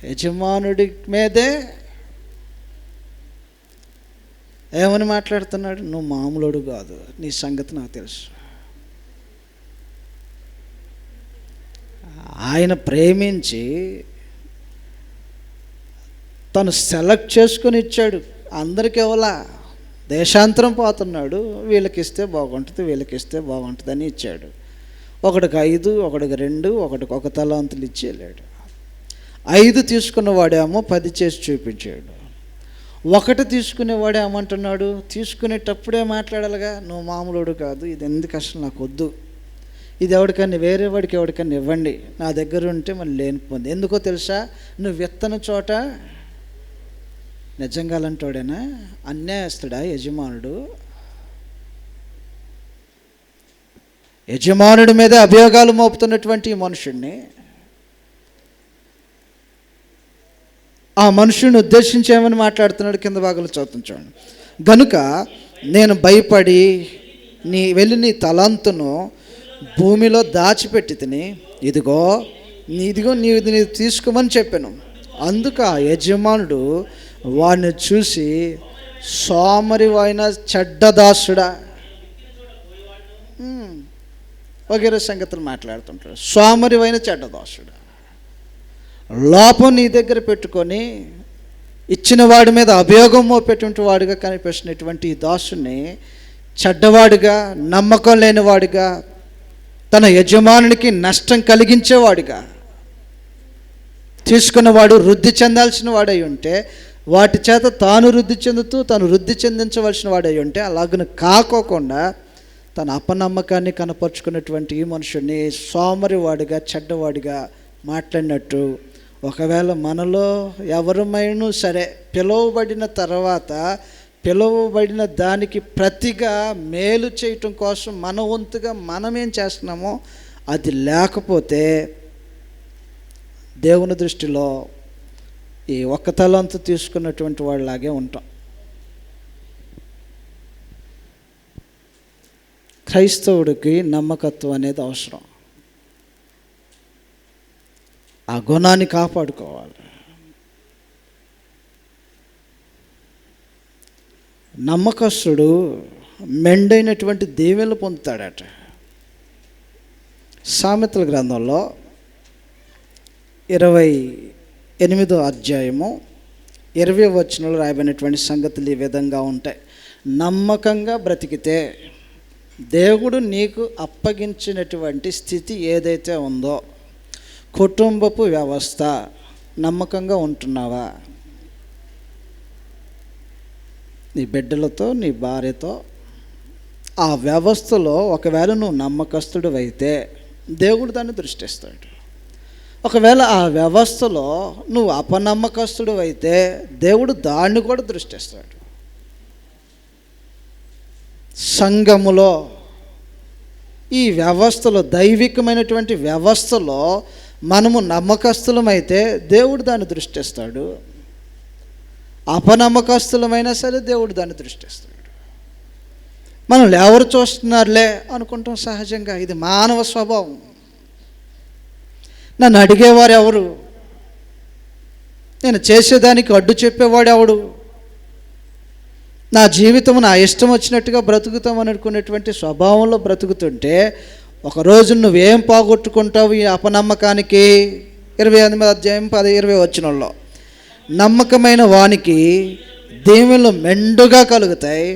యజమానుడి మీదే ఏమని మాట్లాడుతున్నాడు? నువ్వు మామూలుడు కాదు, నీ సంగతి నాకు తెలుసు. ఆయన ప్రేమించి తను సెలెక్ట్ చేసుకొని ఇచ్చాడు. అందరికి ఇవ్వలా, దేశాంతరం పోతున్నాడు, వీళ్ళకి ఇస్తే బాగుంటుంది, వీళ్ళకి ఇస్తే బాగుంటుంది అని ఇచ్చాడు. ఒకడికి 5, ఒకడికి 2, ఒకడికి 1 తలాంతులు ఇచ్చి వెళ్ళాడు. 5 తీసుకున్నవాడేమో 10 చేసి చూపించాడు. 1 తీసుకునేవాడు ఏమంటున్నాడు? తీసుకునేటప్పుడే మాట్లాడాలిగా, నువ్వు మామూలుడు కాదు, ఇది ఎందుకు అసలు నాకు వద్దు, ఇది ఎవరికన్నా వేరే వాడికి ఎవరికన్నా ఇవ్వండి, నా దగ్గర ఉంటే మళ్ళీ లేనిపోయింది. ఎందుకో తెలుసా? నువ్వు విత్తన చోట నిజంగా అలాంటోడేనా? అన్యాయస్తుడా యజమానుడు? యజమానుడి మీద అభియోగాలు మోపుతున్నటువంటి ఈ మనుషుడిని, ఆ మనుషుడిని ఉద్దేశించి ఏమని మాట్లాడుతున్నాడు? కింద భాగంలో చదువుతాం చూడండి. గనుక నేను భయపడి నీ తలాంతును భూమిలో దాచిపెట్టి తిని ఇదిగో నీవు తీసుకోమని చెప్పాను. అందుకు ఆ యజమానుడు వాడిని చూసి, సోమరివైన చెడ్డదాసుడా, వగేరే సంగతులు మాట్లాడుతుంటాడు. సోమరివైన చెడ్డదాసుడా, లోపం నీ దగ్గర పెట్టుకొని ఇచ్చిన వాడి మీద అభియోగం మోపేటువంటి వాడిగా కనిపిస్తున్నటువంటి ఈ దాసుని చెడ్డవాడిగా, నమ్మకం లేనివాడిగా, తన యజమానునికి నష్టం కలిగించేవాడిగా తీసుకున్నవాడు వృద్ధి చెందాల్సిన వాడై ఉంటే వాటి చేత తాను వృద్ధి చెందుతూ తాను వృద్ధి చెందించవలసిన వాడై ఉంటే అలాగను కాకోకుండా తన అపనమ్మకాన్ని కనపరుచుకున్నటువంటి ఈ మనుషుడిని సోమరివాడిగా, చెడ్డవాడిగా మాట్లాడినట్టు, ఒకవేళ మనలో ఎవరమైనా సరే పిలువబడిన తర్వాత పిలువబడిన దానికి ప్రతిగా మేలు చేయటం కోసం మన వంతుగా మనమేం చేస్తున్నామో అది లేకపోతే దేవుని దృష్టిలో ఈ ఒక్క తలంతు తీసుకున్నటువంటి వాళ్ళలాగే ఉంటాం. క్రైస్తవుడికి నమ్మకత్వం అనేది అవసరం. ఆ గుణాన్ని కాపాడుకోవాలి. నమ్మకస్తుడు మెండైనటువంటి దీవెనలు పొందుతాడట. సామెతల గ్రంథంలో 28వ అధ్యాయము 20వ వచనంలో రాయబడినటువంటి సంగతులు ఈ విధంగా ఉంటాయి. నమ్మకంగా బ్రతికితే దేవుడు నీకు అప్పగించినటువంటి స్థితి ఏదైతే ఉందో, కుటుంబపు వ్యవస్థ, నమ్మకంగా ఉంటున్నావా? నీ బిడ్డలతో, నీ భార్యతో ఆ వ్యవస్థలో ఒకవేళ నువ్వు నమ్మకస్తుడు అయితే దేవుడు దాన్ని దృష్టిస్తాడు. ఒకవేళ ఆ వ్యవస్థలో నువ్వు అపనమ్మకస్తుడు అయితే దేవుడు దాన్ని కూడా దృష్టిస్తాడు. సంఘములో, ఈ వ్యవస్థలో, దైవికమైనటువంటి వ్యవస్థలో మనము నమ్మకస్తులమైతే దేవుడు దాన్ని దృష్టిస్తాడు. అపనమ్మకస్తులమైనా సరే దేవుడు దాన్ని దృష్టిస్తాడు. మనం ఎవరు చూస్తున్నారులే అనుకుంటాం సహజంగా. ఇది మానవ స్వభావం. నన్ను అడిగేవారు ఎవరు, నేను చేసేదానికి అడ్డు చెప్పేవాడు ఎవడు, నా జీవితం నా ఇష్టం వచ్చినట్టుగా బ్రతుకుతాం అనుకునేటువంటి స్వభావంలో బ్రతుకుతుంటే ఒకరోజు నువ్వేం పోగొట్టుకుంటావు ఈ అపనమ్మకానికి? 28వ అధ్యాయం 20 వచనంలో నమ్మకమైన వానికి దీవెనలు మెండుగా కలుగుతాయి,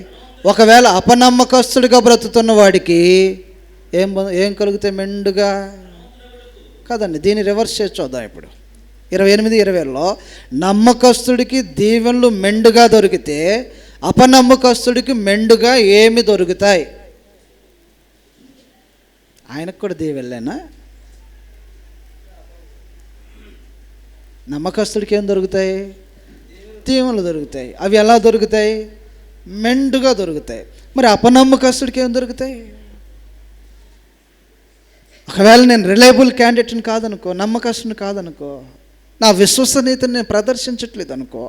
ఒకవేళ అపనమ్మకస్తుడిగా బ్రతుకుతున్న వాడికి ఏం కలుగుతాయి? మెండుగా కదండి. దీన్ని రివర్స్ చేసి చూద్దాం. ఇప్పుడు 28-20లో నమ్మకస్తుడికి దీవెనలు మెండుగా దొరికితే అపనమ్మకస్తుడికి మెండుగా ఏమి దొరుకుతాయి? ఆయనకు కూడా దీవెనలేనా? నమ్మకస్తుడికి ఏం దొరుకుతాయి? దీవెనలు దొరుకుతాయి. అవి ఎలా దొరుకుతాయి? మెండుగా దొరుకుతాయి. మరి అపనమ్మకస్తుడికి ఏం దొరుకుతాయి? ఒకవేళ నేను రిలయబుల్ క్యాండిడేట్ని కాదనుకో, నమ్మకస్తుని కాదనుకో, నా విశ్వసనీయతని నేను ప్రదర్శించట్లేదు అనుకో,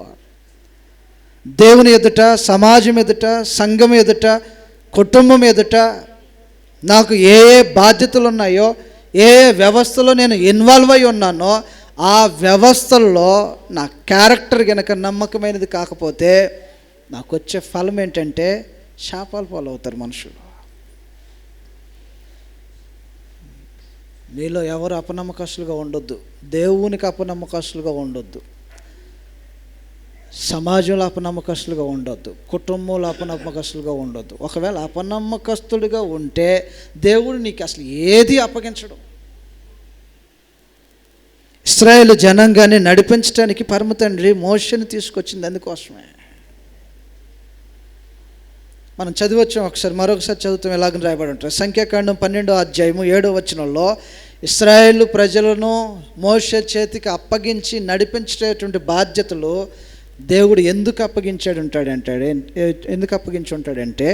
దేవుని ఎదుట, సమాజం ఎదుట, సంఘం ఎదుట, కుటుంబం ఎదుట నాకు ఏ బాధ్యతలు ఉన్నాయో, ఏ వ్యవస్థలో నేను ఇన్వాల్వ్ అయి ఉన్నానో ఆ వ్యవస్థల్లో నా క్యారెక్టర్ కనుక నమ్మకమైనది కాకపోతే నాకు వచ్చే ఫలం ఏంటంటే శాపాలు పాలవుతారు మనుషులు. మీలో ఎవరు అపనమ్మకస్తులుగా ఉండొద్దు. దేవునికి అపనమ్మకస్తులుగా ఉండొద్దు. సమాజంలో అపనమ్మకస్తులుగా ఉండొద్దు. కుటుంబంలో అపనమ్మకస్తులుగా ఉండొద్దు. ఒకవేళ అపనమ్మకస్తుడిగా ఉంటే దేవుడు నీకు అసలు ఏది అప్పగించడు. ఇశ్రాయేలు జనాంగాన్ని నడిపించడానికి పరమ తండ్రి మోషేని తీసుకొచ్చింది అందుకోసమే. మనం చదివచ్చాం, మరొకసారి చదువుతాం. ఎలాగని రాయబడి ఉంటారు. సంఖ్యాకాండం 12వ అధ్యాయము 7వ వచనంలో ఇశ్రాయేలు ప్రజలను మోషే చేతికి అప్పగించి నడిపించేటువంటి బాధ్యతలు దేవుడు ఎందుకు అప్పగించి ఉంటాడంటే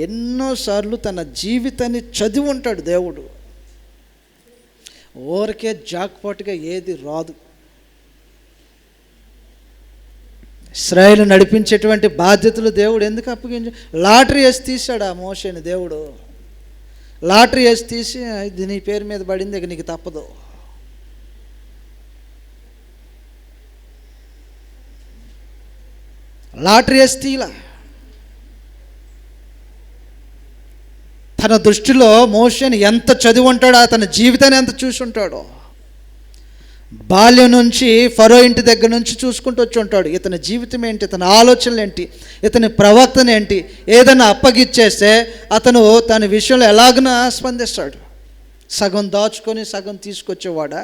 ఎన్నోసార్లు తన జీవితాన్ని చదివి ఉంటాడు దేవుడు. ఊరికే జాక్పాటుగా ఏది రాదు. ఇశ్రాయేలు నడిపించేటువంటి బాధ్యతలు దేవుడు ఎందుకు అప్పగించి లాటరీ వేసి తీశాడు ఆ మోషేని దేవుడు. లాటరీ వేసి తీసి ఇది నీ పేరు మీద పడింది, ఇక నీకు తప్పదు. లాటరీ వేసి తీలా. తన దృష్టిలో మోషేని ఎంత చదివి ఉంటాడో, తన జీవితాన్ని ఎంత చూసి ఉంటాడో, బాల్యం నుంచి ఫరో ఇంటి దగ్గర నుంచి చూసుకుంటూ వచ్చి ఉంటాడు. ఇతని జీవితం ఏంటి, ఇతని ఆలోచనలు ఏంటి, ఇతని ప్రవర్తన ఏంటి, ఏదైనా అప్పగిచ్చేస్తే అతను తన విషయంలో ఎలాగైనా స్పందిస్తాడు. సగం దాచుకొని సగం తీసుకొచ్చేవాడా,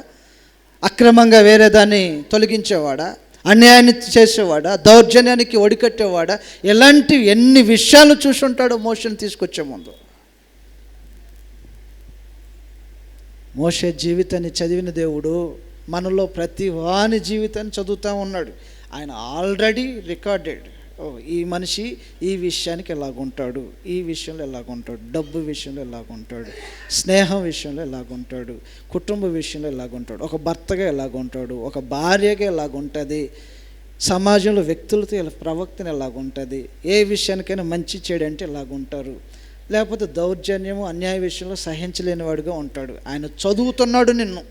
అక్రమంగా వేరే దాన్ని తొలగించేవాడా, అన్యాయాన్ని చేసేవాడా, దౌర్జన్యానికి ఒడికట్టేవాడా, ఇలాంటి ఎన్ని విషయాలు చూసి ఉంటాడో మోషేని తీసుకొచ్చే ముందు. మోషే జీవితాన్ని చదివిన దేవుడు మనలో ప్రతి వాని జీవితాన్ని చదువుతూ ఉన్నాడు. ఆయన ఆల్రెడీ రికార్డెడ్. ఈ మనిషి ఈ విషయానికి ఎలాగుంటాడు, ఈ విషయంలో ఎలాగుంటాడు, డబ్బు విషయంలో ఎలాగుంటాడు, స్నేహం విషయంలో ఎలాగుంటాడు, కుటుంబ విషయంలో ఎలాగుంటాడు, ఒక భర్తగా ఎలాగుంటాడు, ఒక భార్యగా ఎలాగుంటుంది, సమాజంలో వ్యక్తులతో ప్రవక్తన ఎలాగుంటుంది, ఏ విషయానికైనా మంచి చెడు అంటే ఎలాగుంటారు, లేకపోతే దౌర్జన్యము అన్యాయ విషయంలో సహించలేని వాడుగా ఉంటాడు. ఆయన చదువుతున్నాడు నిన్ను.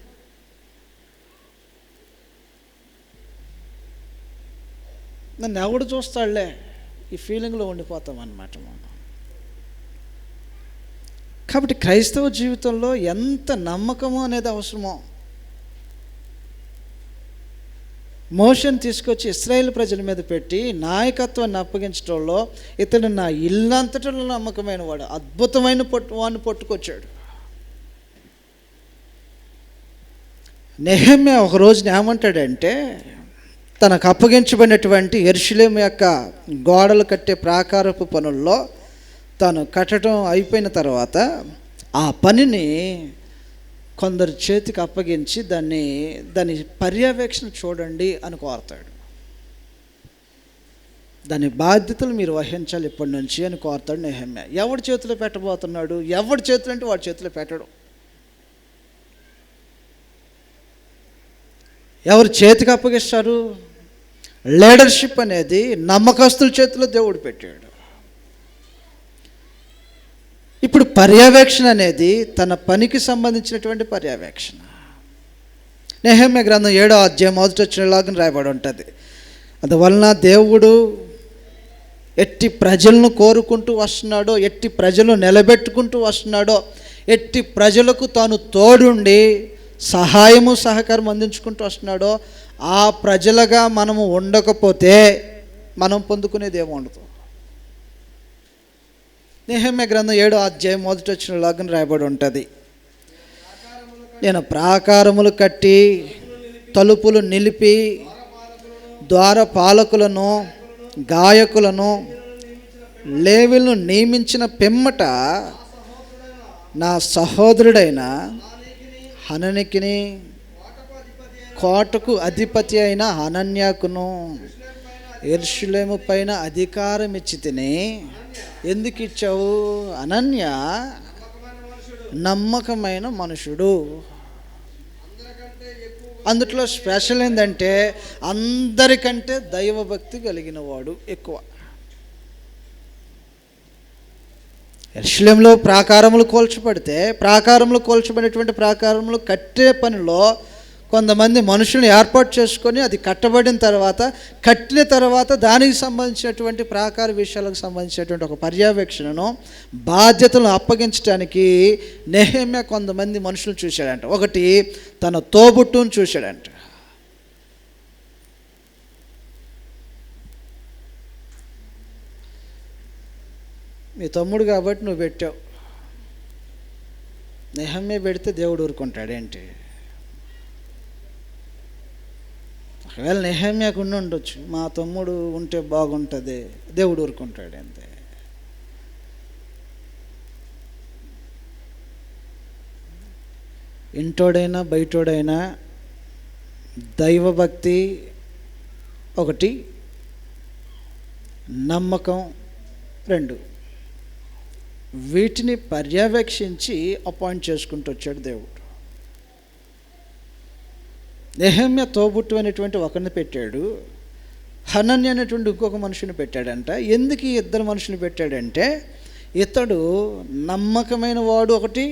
నన్ను ఎవడు చూస్తాడులే ఈ ఫీలింగ్లో ఉండిపోతాం అన్నమాట మనం. కాబట్టి క్రైస్తవ జీవితంలో ఎంత నమ్మకము అనేది అవసరమో. మోషేని తీసుకొచ్చి ఇశ్రాయేలు ప్రజల మీద పెట్టి నాయకత్వాన్ని అప్పగించడంలో ఇతడు నా ఇల్లంతటిలో నమ్మకమైన వాడు, అద్భుతమైన వాడిని పట్టుకొచ్చాడు. నెహెమ్యా ఒక రోజున ఏమంటాడంటే, తనకు అప్పగించబడినటువంటి యెరూషలేము యొక్క గోడలు కట్టే ప్రాకారపు పనుల్లో తాను కట్టడం అయిపోయిన తర్వాత ఆ పనిని కొందరు చేతికి అప్పగించి దాని పర్యవేక్షణ చూడండి అని కోరతాడు. దాని బాధ్యతలు మీరు వహించాలి ఇప్పటి నుంచి అని కోరతాడు నెహెమ్యా. ఎవడి చేతిలో పెట్టబోతున్నాడు, ఎవడి చేతులు అంటే వాడి చేతిలో పెట్టడు. ఎవరు చేతికి అప్పగిస్తారు? లీడర్షిప్ అనేది నమ్మకస్తుల చేతిలో దేవుడు పెట్టాడు. ఇప్పుడు పర్యవేక్షణ అనేది తన పనికి సంబంధించినటువంటి పర్యవేక్షణ. నెహెమ్యా గ్రంథం 7వ అధ్యాయం 1వ వచనంలాగా రాయబడి ఉంటుంది. అందువలన దేవుడు ఎట్టి ప్రజలను కోరుకుంటూ వస్తున్నాడో, ఎట్టి ప్రజలను నిలబెట్టుకుంటూ వస్తున్నాడో, ఎట్టి ప్రజలకు తాను తోడుండి సహాయము సహకారం అందించుకుంటూ వస్తున్నాడో, ఆ ప్రజలుగా మనము ఉండకపోతే మనం పొందుకునేది ఏమో ఉండదు. నెహెమ్యా గ్రంథం 7వ అధ్యాయం 1వ వచనంలాగా రాయబడి ఉంటుంది. నేను ప్రాకారములు కట్టి తలుపులు నిలిపి ద్వారపాలకులను గాయకులను లేవీయులను నియమించిన పిమ్మట నా సహోదరుడైన హననికిని కోటకు అధిపతి అయిన హనన్యాకును యెరూషలేము పైన అధికారం ఇచ్చి తిని. ఎందుకు ఇచ్చావు? అనన్య నమ్మకమైన మనుషుడు. అందుట్లో స్పెషల్ ఏంటంటే అందరికంటే దైవభక్తి కలిగిన వాడు ఎక్కువ. యెరూషలేములో ప్రాకారములు కోల్చబడినటువంటి ప్రాకారములు కట్టే పనిలో కొంతమంది మనుషులను ఏర్పాటు చేసుకొని అది కట్టిన తర్వాత దానికి సంబంధించినటువంటి ప్రాకార విషయాలకు సంబంధించినటువంటి ఒక పర్యవేక్షణను బాధ్యతలను అప్పగించడానికి నెహెమ్యా కొంతమంది మనుషులను చూశాడంట. ఒకటి తన తోబుట్టును చూశాడంట. మీ తమ్ముడు కాబట్టి నువ్వు పెట్టావు. నెహెమ్యా పెడితే దేవుడు ఊరుకుంటాడేంటి? ఒకవేళ నెహెమ్యాకు ఉండొచ్చు, మా తమ్ముడు ఉంటే బాగుంటుంది, దేవుడు ఊరుకుంటాడు అంతే. ఇంటోడైనా బయటోడైనా దైవభక్తి ఒకటి, నమ్మకం రెండు, వీటిని పర్యవేక్షించి అపాయింట్ చేసుకుంటూ వచ్చాడు దేవుడు. నెహెమ్యా తోబుట్టు అనేటువంటి ఒకరిని పెట్టాడు. హనన్య అనేటువంటి ఇంకొక మనుషుని పెట్టాడంట. ఎందుకు ఈ ఇద్దరు మనుషుని పెట్టాడంటే, ఇతడు నమ్మకమైన వాడు ఒకటి,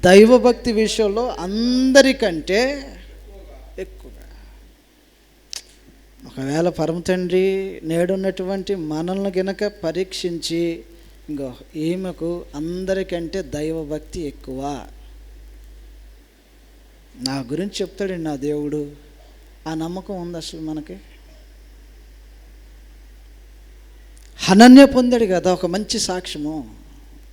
దైవభక్తి విషయంలో అందరికంటే ఎక్కువగా. ఒకవేళ పరమ తండ్రి నేడున్నటువంటి మనల్ని గనక పరీక్షించి, ఇంకో ఈమెకు అందరికంటే దైవభక్తి ఎక్కువ, నా గురించి చెప్తాడండి నా దేవుడు, ఆ నమ్మకం ఉంది అసలు మనకి? హనన్య పొందాడు కదా ఒక మంచి సాక్ష్యము.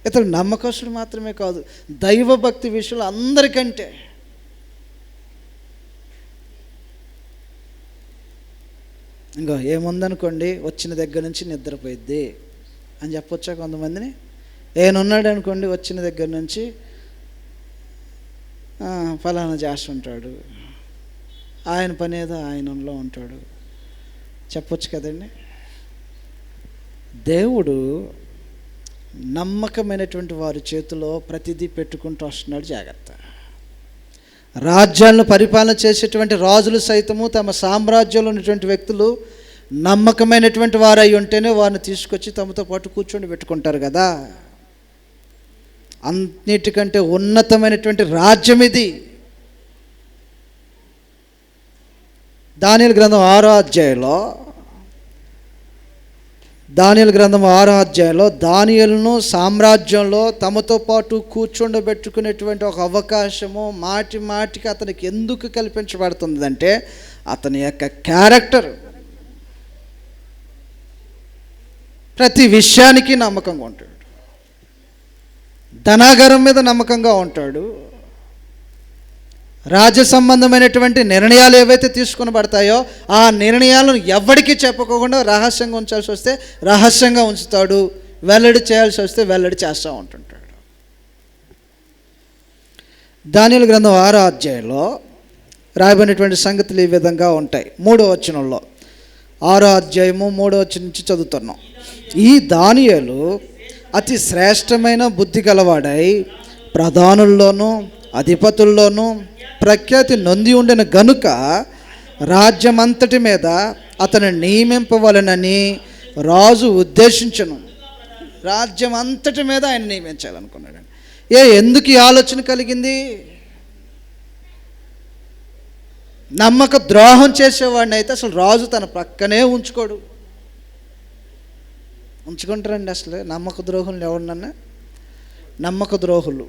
ఇతడు నమ్మకస్తుడు మాత్రమే కాదు, దైవభక్తి విషయంలో అందరికంటే. ఇంకో ఏముందనుకోండి, వచ్చిన దగ్గర నుంచి నిద్రపోయిద్ది అని చెప్పొచ్చా కొంతమందిని? ఏనున్నాడు అనుకోండి, వచ్చిన దగ్గర నుంచి ఫలానా చేస్తుంటాడు, ఆయన పని ఏదో ఆయనలో ఉంటాడు చెప్పొచ్చు కదండి. దేవుడు నమ్మకమైనటువంటి వారి చేతిలో ప్రతిదీ పెట్టుకుంటూ వస్తున్నాడు. జాగ్రత్త. రాజ్యాలను పరిపాలన చేసేటువంటి రాజులు సైతము తమ సామ్రాజ్యంలో ఉన్నటువంటి వ్యక్తులు నమ్మకమైనటువంటి వారై ఉంటేనే వారిని తీసుకొచ్చి తమతో పాటు కూర్చొని పెట్టుకుంటారు కదా. అన్నిటికంటే ఉన్నతమైనటువంటి రాజ్యం ఇది. దానియేలు గ్రంథం 6వ అధ్యాయంలో దానియేలును సామ్రాజ్యంలో తమతో పాటు కూర్చుండబెట్టుకునేటువంటి ఒక అవకాశము మాటి మాటికి అతనికి ఎందుకు కల్పించబడుతుందంటే, అతని యొక్క క్యారెక్టర్ ప్రతి విషయానికి నమ్మకంగా ఉంటాడు, ధనాగారం మీద నమ్మకంగా ఉంటాడు, రాజ్య సంబంధమైనటువంటి నిర్ణయాలు ఏవైతే తీసుకొనబడతాయో ఆ నిర్ణయాలను ఎవరికి చెప్పకుండా రహస్యంగా ఉంచాల్సి వస్తే రహస్యంగా ఉంచుతాడు, వెల్లడి చేయాల్సి వస్తే వెల్లడి చేస్తూ ఉంటుంటాడు. దానియేలు గ్రంథం 6వ అధ్యాయంలో రాయబడినటువంటి సంగతులు ఈ విధంగా ఉంటాయి. 3వ వచనంలో, 6వ అధ్యాయము 3వ వచనం నుంచి చదువుతున్నాం. ఈ దానియేలు అతి శ్రేష్టమైన బుద్ధి గలవాడై ప్రధానుల్లోనూ అధిపతుల్లోనూ ప్రఖ్యాతి నొంది ఉండిన గనుక రాజ్యమంతటి మీద అతను నియమింపవలనని రాజు ఉద్దేశించను. రాజ్యం అంతటి మీద ఆయన నియమించాలనుకున్నాడు. ఎందుకు ఈ ఆలోచన కలిగింది? నమ్మక ద్రోహం చేసేవాడిని అయితే అసలు రాజు తన ప్రక్కనే ఉంచుకోడు. ఉంచుకుంటారండి అసలు నమ్మక ద్రోహులు ఎవరినన్నా? నమ్మక ద్రోహులు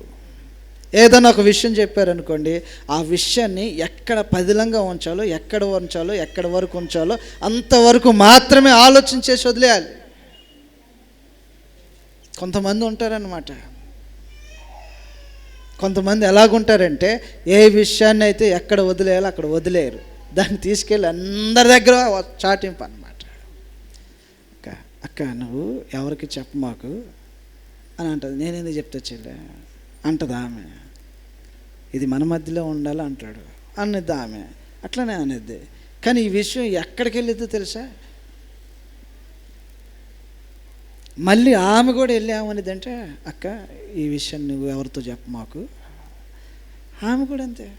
ఏదైనా ఒక విషయం చెప్పారనుకోండి, ఆ విషయాన్ని ఎక్కడ పదిలంగా ఉంచాలో, ఎక్కడి వరకు ఉంచాలో అంతవరకు మాత్రమే ఆలోచన చేసి వదిలేయాలి. కొంతమంది ఉంటారన్నమాట. కొంతమంది ఎలాగుంటారంటే, ఏ విషయాన్ని అయితే ఎక్కడ వదిలేయాలో అక్కడ వదిలేయరు, దాన్ని తీసుకెళ్ళి అందరి దగ్గర చాటింపు అన్నమాట. అక్క నువ్వు ఎవరికి చెప్ప మాకు అని అంటుంది. నేనేందుకు చెప్తా చెల్లె అంటది ఆమె. ఇది మన మధ్యలో ఉండాలి అంటాడు అన్నది ఆమె. అట్లనే అనేది. కానీ ఈ విషయం ఎక్కడికి వెళ్ళిద్దో తెలుసా? మళ్ళీ ఆమె కూడా వెళ్ళి ఏమనేది అంటే, అక్క ఈ విషయం నువ్వు ఎవరితో చెప్ప మాకు. ఆమె కూడా అంతే.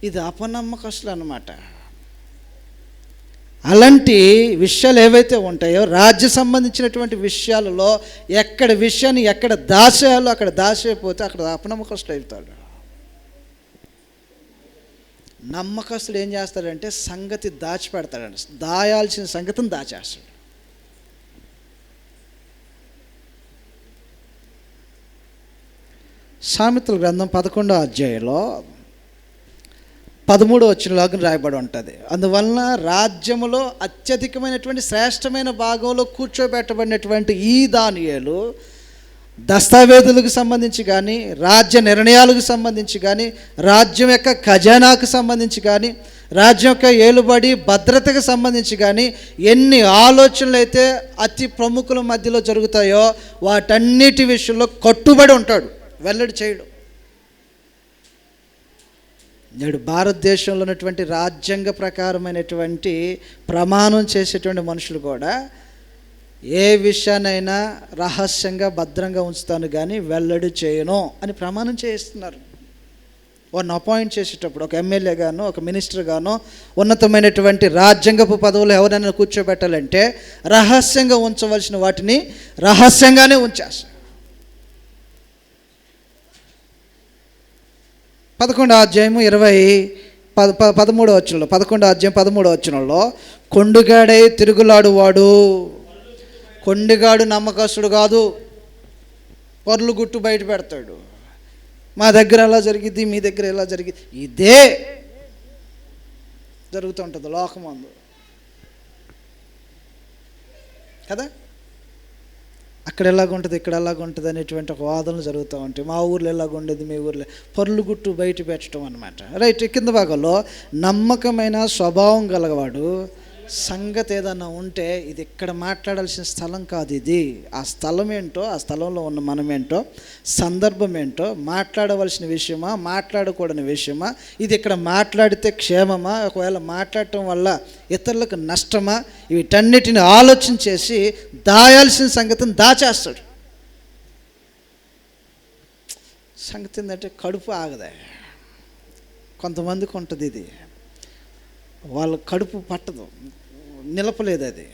ఇది అపనమ్మకస్తులు అన్నమాట. అలాంటి విషయాలు ఏవైతే ఉంటాయో రాజ్య సంబంధించినటువంటి విషయాలలో ఎక్కడ విషయాన్ని ఎక్కడ దాచేయాలో అక్కడ దాచేయకపోతే అక్కడ అపనమ్మకస్తుడు అవుతాడు. నమ్మకస్తుడు ఏం చేస్తాడంటే సంగతి దాచిపెడతాడండి. దాయాల్సిన సంగతిని దాచేస్తాడు. సామెతల గ్రంథం 11వ అధ్యాయంలో 13వ వచనంలో రాయబడి ఉంటుంది. అందువలన రాజ్యములో అత్యధికమైనటువంటి శ్రేష్టమైన భాగంలో కూర్చోబెట్టబడినటువంటి ఈ దానియేలు దస్తావేజులకు సంబంధించి కానీ, రాజ్య నిర్ణయాలకు సంబంధించి కానీ, రాజ్యం యొక్క ఖజానాకు సంబంధించి కానీ, రాజ్యం యొక్క ఏలుబడి భద్రతకు సంబంధించి కానీ ఎన్ని ఆలోచనలు అయితే అతి ప్రముఖుల మధ్యలో జరుగుతాయో వాటన్నిటి విషయంలో కట్టుబడి ఉంటాడు, వెల్లడి చేయడు. నేడు భారతదేశంలో ఉన్నటువంటి రాజ్యాంగ ప్రకారమైనటువంటి ప్రమాణం చేసేటువంటి మనుషులు కూడా ఏ విషయానైనా రహస్యంగా భద్రంగా ఉంచుతాను కానీ వెల్లడి చేయను అని ప్రమాణం చేస్తున్నారు. వారిని అపాయింట్ చేసేటప్పుడు ఒక ఎమ్మెల్యే గానో ఒక మినిస్టర్ గానో ఉన్నతమైనటువంటి రాజ్యాంగపు పదవులు ఎవరైనా కూర్చోబెట్టాలంటే రహస్యంగా ఉంచవలసిన వాటిని రహస్యంగానే ఉంచేస్తారు. 11వ అధ్యాయము 13వ వచనంలో 11వ అధ్యాయం 13వ వచనంలో కొండుగాడై తిరుగులాడువాడు, కొండుగాడు నమ్మకస్తుడు కాదు, పొర్లు గుట్టు బయట పెడతాడు. మా దగ్గర ఎలా జరిగింది, మీ దగ్గర ఎలా జరిగింది, ఇదే జరుగుతుంటుంది లోకమందు కదా. అక్కడ ఎలాగుంటుంది, ఇక్కడ ఎలాగుంటుంది అనేటువంటి ఒక వాదనలు జరుగుతూ ఉంటాయి. మా ఊర్లో ఎలాగుండేది, మీ ఊర్లో పొర్లు గుట్టు బయట పెట్టడం అనమాట. రైట్. కింద భాగంలో నమ్మకమైన స్వభావం గలవాడు, సంగతి ఏదన్నా ఉంటే ఇది ఇక్కడ మాట్లాడాల్సిన స్థలం కాదు, ఇది ఆ స్థలం ఏంటో, ఆ స్థలంలో ఉన్న మనమేంటో, సందర్భం ఏంటో, మాట్లాడవలసిన విషయమా మాట్లాడకూడని విషయమా, ఇది ఇక్కడ మాట్లాడితే క్షేమమా, ఒకవేళ మాట్లాడటం వల్ల ఇతరులకు నష్టమా, వీటన్నిటిని ఆలోచన చేసి దాయాల్సిన సంగతిని దాచేస్తాడు. సంగతి ఏంటంటే కడుపు ఆగదే. కొంతమందికి ఉంటుంది ఇది, వాళ్ళ కడుపు పట్టదు, నిలపలేదు. అది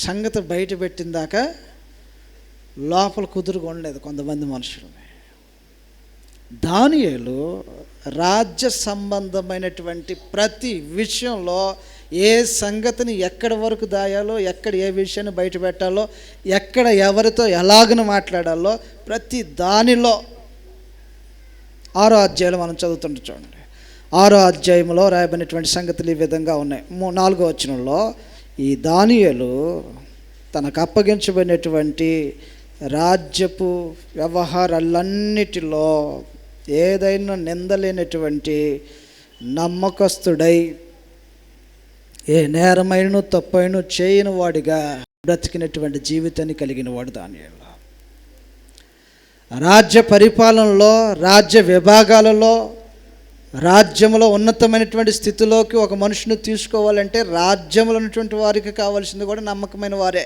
సంగతి బయట పెట్టిందాక లోపల కుదురుగా ఉండలేదు కొంతమంది మనుషులని. దానియేలు రాజ్య సంబంధమైనటువంటి ప్రతి విషయంలో ఏ సంగతిని ఎక్కడి వరకు దాయాలో, ఎక్కడ ఏ విషయాన్ని బయట పెట్టాలో, ఎక్కడ ఎవరితో ఎలాగను మాట్లాడాలో ప్రతి దానిలో 6వ అధ్యాయంలో మనం చదువుతుంటే చూడండి. 6వ అధ్యాయంలో రాయబడినటువంటి సంగతులు ఈ విధంగా ఉన్నాయి. 4వ వచనంలో ఈ దానియేలు తనకు అప్పగించబడినటువంటి రాజ్యపు వ్యవహారాలన్నిటిలో ఏదైనా నిందలేనటువంటి నమ్మకస్తుడై ఏ నేరమైనను తప్పైన చేయని వాడిగా బ్రతికినటువంటి జీవితాన్ని కలిగిన వాడు దానియేలు. రాజ్య పరిపాలనలో, రాజ్య విభాగాలలో, రాజ్యంలో ఉన్నతమైనటువంటి స్థితిలోకి ఒక మనుషుని తీసుకోవాలంటే రాజ్యంలో ఉన్నటువంటి వారికి కావాల్సింది కూడా నమ్మకమైన వారే.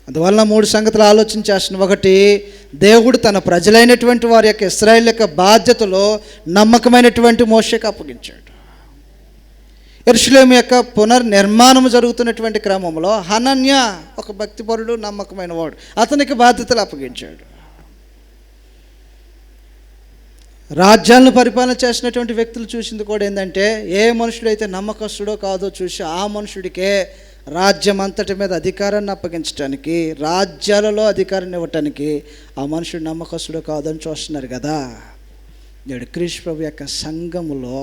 అందువల్ల 3 సంగతులు ఆలోచన చేస్తున్నాం. ఒకటి, దేవుడు తన ప్రజలైనటువంటి వారి యొక్క ఇశ్రాయేలు యొక్క బాధ్యతలో నమ్మకమైనటువంటి మోషేకు అప్పగించాడు. యెరూషలేము యొక్క పునర్నిర్మాణం జరుగుతున్నటువంటి క్రమంలో హనన్య ఒక భక్తిపరుడు, నమ్మకమైన వాడు, అతనికి బాధ్యతలు అప్పగించాడు. రాజ్యాలను పరిపాలన చేసినటువంటి వ్యక్తులు చూసింది కూడా ఏంటంటే ఏ మనుషుడైతే నమ్మకస్తుడో కాదో చూసి ఆ మనుషుడికే రాజ్యం అంతటి మీద అధికారాన్ని అప్పగించడానికి, రాజ్యాలలో అధికారాన్ని ఇవ్వటానికి ఆ మనుషుడు నమ్మకస్తుడో కాదని చూస్తున్నారు కదా. నేడు క్రీస్తు ప్రభు యొక్క సంఘములో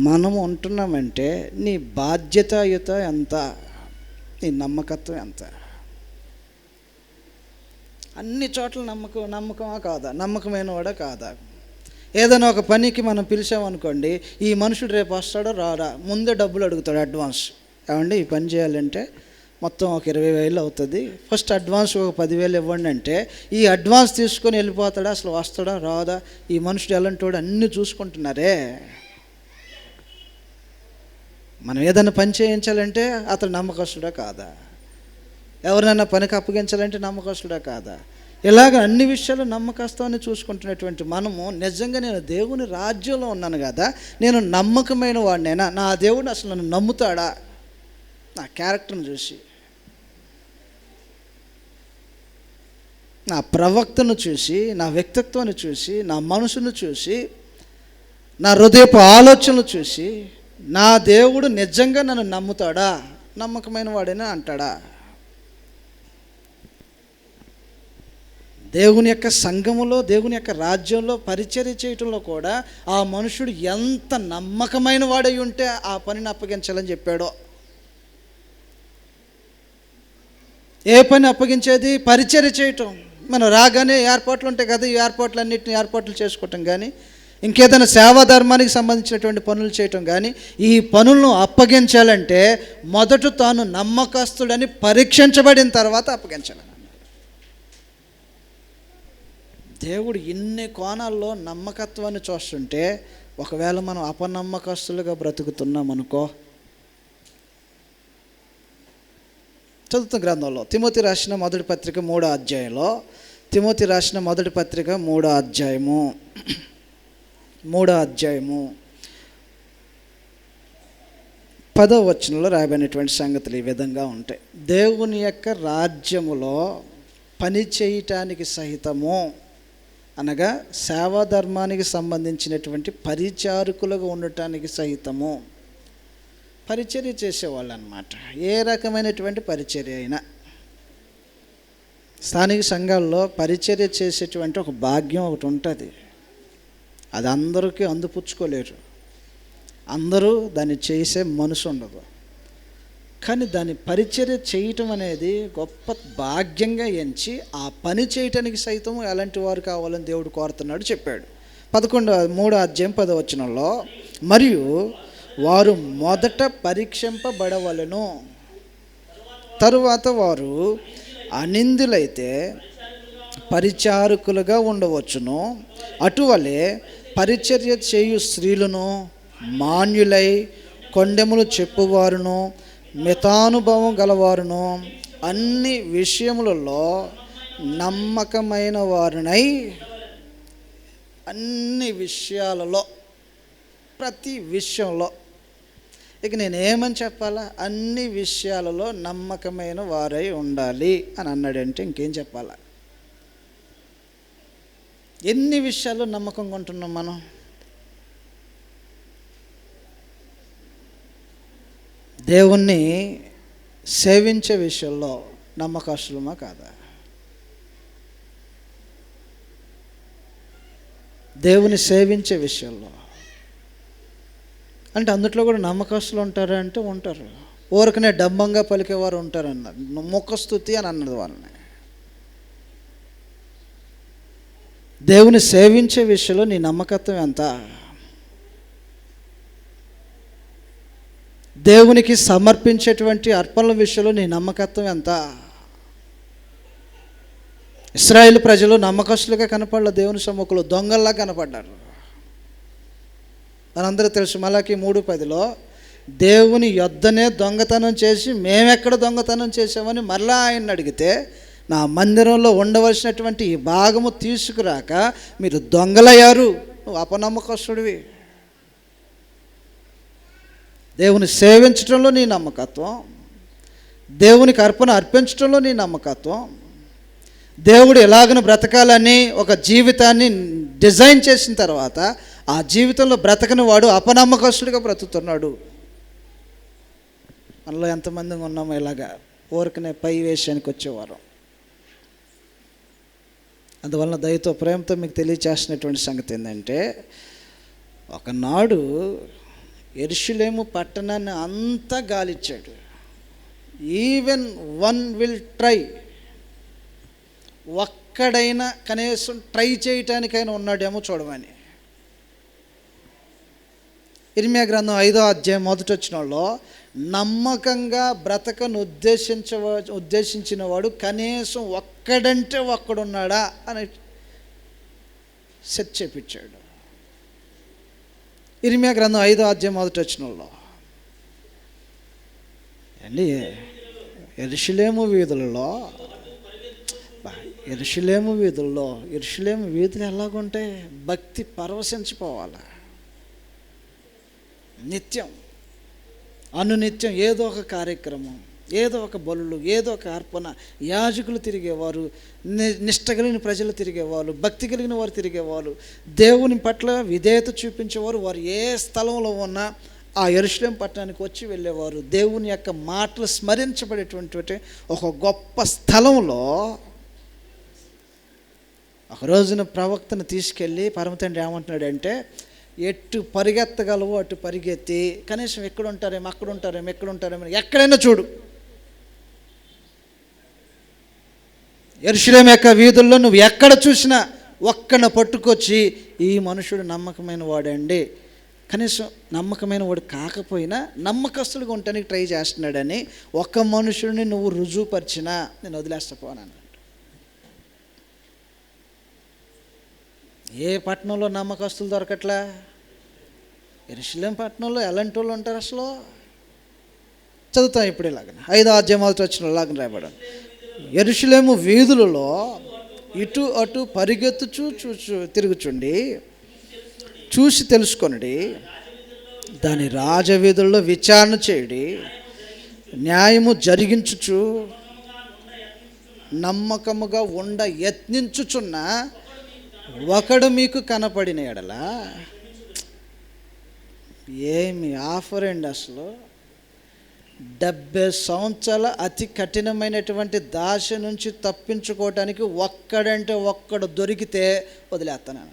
మనము ఉంటున్నామంటే నీ బాధ్యతాయుత ఎంత, నీ నమ్మకత్వం ఎంత. అన్ని చోట్ల నమ్మకమా కాదా, నమ్మకమైన వాడా కాదా. ఏదైనా ఒక పనికి మనం పిలిచామనుకోండి, ఈ మనుషుడు రేపు వస్తాడో రాడా, ముందే డబ్బులు అడుగుతాడు అడ్వాన్స్. ఏమండి ఈ పని చేయాలంటే మొత్తం ఒక 20,000 అవుతుంది, ఫస్ట్ అడ్వాన్స్ ఒక 10,000 ఇవ్వండి అంటే ఈ అడ్వాన్స్ తీసుకొని వెళ్ళిపోతాడా, అసలు వస్తాడా రాదా, ఈ మనుషుడు ఎలాంటోడు అన్నీ చూసుకుంటున్నారే. మనం ఏదైనా పని చేయించాలంటే అతను నమ్మకస్తుడా కాదా, ఎవరినైనా పనికి అప్పగించాలంటే నమ్మకస్తుడా కాదా. ఇలాగ అన్ని విషయాలు నమ్మకస్తాన్ని చూసుకుంటున్నటువంటి మనము నిజంగా నేను దేవుని రాజ్యంలో ఉన్నాను కదా, నేను నమ్మకమైన వాడినైనా, నా దేవుడు అసలు నన్ను నమ్ముతాడా, నా క్యారెక్టర్ని చూసి, నా ప్రవక్తను చూసి, నా వ్యక్తిత్వాన్ని చూసి, నా మనసును చూసి, నా హృదయపు ఆలోచనలు చూసి నా దేవుడు నిజంగా నన్ను నమ్ముతాడా, నమ్మకమైన వాడైనా అంటాడా. దేవుని యొక్క సంఘములో, దేవుని యొక్క రాజ్యంలో పరిచర్య చేయటంలో కూడా ఆ మనుషుడు ఎంత నమ్మకమైన వాడై ఉంటే ఆ పనిని అప్పగించాలని చెప్పాడో. ఏ పని అప్పగించేది, పరిచర్య చేయటం. మనం రాగానే ఏర్పాట్లు ఉంటాయి కదా, ఈ ఏర్పాట్లన్నింటినీ ఏర్పాట్లు చేసుకోవటం కానీ, ఇంకేదైనా సేవా ధర్మానికి సంబంధించినటువంటి పనులు చేయటం కానీ, ఈ పనులను అప్పగించాలంటే మొదట తాను నమ్మకస్తుడని పరీక్షించబడిన తర్వాత అప్పగించాలి. దేవుడు ఇన్ని కోణాల్లో నమ్మకత్వాన్ని చూస్తుంటే ఒకవేళ మనం అపనమ్మకస్తులుగా బ్రతుకుతున్నాం అనుకో, చదువుతున్న గ్రంథంలో తిమోతి రాసిన మొదటి పత్రిక 3వ అధ్యాయంలో, తిమోతి రాసిన మొదటి పత్రిక 3వ అధ్యాయము 10వ వచనంలో రాయబడినటువంటి సంగతులు ఈ విధంగా ఉంటాయి. దేవుని యొక్క రాజ్యములో పని చేయటానికి సహితము, అనగా సేవా ధర్మానికి సంబంధించినటువంటి పరిచారకులుగా ఉండటానికి సహితము పరిచర్య చేసేవాళ్ళు అన్నమాట. ఏ రకమైనటువంటి పరిచర్య అయినా స్థానిక సంఘాల్లో పరిచర్య చేసేటువంటి ఒక భాగ్యం ఒకటి ఉంటుంది. అది అందరికీ అందిపుచ్చుకోలేరు, అందరూ దాన్ని చేసే మనసు ఉండదు. కానీ దాన్ని పరిచర్య చేయటం అనేది గొప్ప భాగ్యంగా ఎంచి ఆ పని చేయటానికి సైతం ఎలాంటి వారు కావాలని దేవుడు కోరుతున్నాడు చెప్పాడు. 3వ అధ్యాయం 10వ వచనంలో, మరియు వారు మొదట పరీక్షింపబడవలెను, తరువాత వారు అనిందులైతే పరిచారకులుగా ఉండవచ్చును. అటువలే పరిచర్య చేయు స్త్రీలను మాన్యులై, కొండెములు చెప్పువారును, మితానుభవం గలవారును, అన్ని విషయములలో నమ్మకమైన వారునై, అన్ని విషయాలలో, ప్రతి విషయంలో, ఇక నేను ఏమని చెప్పాలా, అన్ని విషయాలలో నమ్మకమైన వారై ఉండాలి అని అన్నాడంటే ఇంకేం చెప్పాలా? ఎన్ని విషయాల్లో నమ్మకంగా ఉంటున్నాం మనం? దేవుణ్ణి సేవించే విషయంలో నమ్మకస్తులమా కాదా? దేవుని సేవించే విషయంలో అంటే అందుట్లో కూడా నమ్మకస్తులు ఉంటారా అంటే ఉంటారు. ఊరకనే డంబంగా పలికేవారు ఉంటారు అన్నారు, ముఖస్తుతి అని అన్నది వాళ్ళని. దేవుని సేవించే విషయంలో నీ నమ్మకత్వం ఎంత? దేవునికి సమర్పించేటువంటి అర్పణల విషయంలో నీ నమ్మకత్వం ఎంత? ఇశ్రాయేలు ప్రజలు నమ్మకస్తులుగా కనపడలే, దేవుని సమ్ముఖంలో దొంగల్లా కనపడ్డారు. మనందరూ తెలుసు, మలాకి 3:10లో దేవుని యొద్దనే దొంగతనం చేసి మేమెక్కడ దొంగతనం చేసామని మరలా ఆయన అడిగితే, నా మందిరంలో ఉండవలసినటువంటి ఈ భాగము తీసుకురాక మీరు దొంగలయ్యారు, నువ్వు అపనమ్మకస్తుడివి. దేవుని సేవించడంలో నీ నమ్మకత్వం, దేవునికి అర్పించడంలో నీ నమ్మకత్వం, దేవుడు ఎలాగను బ్రతకాలని ఒక జీవితాన్ని డిజైన్ చేసిన తర్వాత ఆ జీవితంలో బ్రతకని వాడు అపనమ్మకస్తుడిగా బ్రతుకుతున్నాడు. మనలో ఎంతమంది ఉన్నామో ఇలాగా ఊరికనే పై వేషానికి వచ్చేవారు. అందువలన దయతో ప్రేమతో మీకు తెలియచేసినటువంటి సంగతి ఏంటంటే, ఒకనాడు యెరూషలేము పట్టణాన్ని అంతా గాలిచ్చాడు. ఈవెన్ వన్ విల్ ట్రై, ఒక్కడైనా కనీసం ట్రై చేయటానికైనా ఉన్నాడేమో చూడమని. ఇర్మియా గ్రంథం 5వ అధ్యాయం 1వ వచనంలో, నమ్మకంగా బ్రతకను ఉద్దేశించిన వాడు కనీసం ఒక్కడంటే ఒక్కడున్నాడా అని సెట్ చేపించాడు. ఇర్మియా గ్రంథం 5వ అధ్యాయం 1వ వచనంలో అండి, యెరూషలేము వీధులలో యెరూషలేము వీధులు ఎలాగుంటాయి? భక్తి పరవశించిపోవాలి. నిత్యం అనునిత్యం ఏదో ఒక కార్యక్రమం, ఏదో ఒక బలులు, ఏదో ఒక అర్పణ, యాజకులు తిరిగేవారు, నిష్ట కలిగిన ప్రజలు తిరిగేవారు, భక్తి కలిగిన వారు తిరిగేవారు, దేవుని పట్ల విధేయత చూపించేవారు. వారు ఏ స్థలంలో ఉన్నా ఆ యెరూషలేము పట్టణానికి వచ్చి వెళ్ళేవారు. దేవుని యొక్క మాటలు స్మరించబడేటువంటి ఒక గొప్ప స్థలంలో ఒక రోజున ప్రవక్తను తీసుకెళ్ళి పరమతండ్రి ఏమంటున్నాడంటే, ఎటు పరిగెత్తగలవో అటు పరిగెత్తి కనీసం ఎక్కడుంటారేమో ఎక్కడైనా చూడు, యెరూషలేము యొక్క వీధుల్లో నువ్వు ఎక్కడ చూసినా ఒక్కడిని పట్టుకొచ్చి, ఈ మనుషుడు నమ్మకమైన వాడండి, కనీసం నమ్మకమైన వాడు కాకపోయినా నమ్మకస్తులుగా ఉండటానికి ట్రై చేస్తున్నాడని ఒక్క మనుషుడిని నువ్వు రుజువుపరిచినా నేను వదిలేస్తాను. ఏ పట్టణంలో నమ్మకస్తులు దొరకట్లా? యెరూషలేము పట్టణంలో ఎలాంటి వాళ్ళు ఉంటారు? అసలు చదువుతాం ఇప్పుడు ఇలాగ 5వ అధ్యాయం మొదటి వచనంలో ఇలాగ రాయబడి, యెరూషలేము వీధులలో ఇటు అటు పరిగెత్తుచు తిరుగుచుండి చూసి తెలుసుకొనుడి, దాని రాజవీధుల్లో విచారణ చేయుడి, న్యాయము జరిగించుచు నమ్మకముగా ఉండ యత్నించుచున్న ఒకడు మీకు కనపడిన ఎడల. ఏమి ఆఫర్ అండి అసలు! 70 సంవత్సరాల అతి కఠినమైనటువంటి దాశ నుంచి తప్పించుకోవటానికి ఒక్కడంటే ఒక్కడు దొరికితే వదిలేస్తాను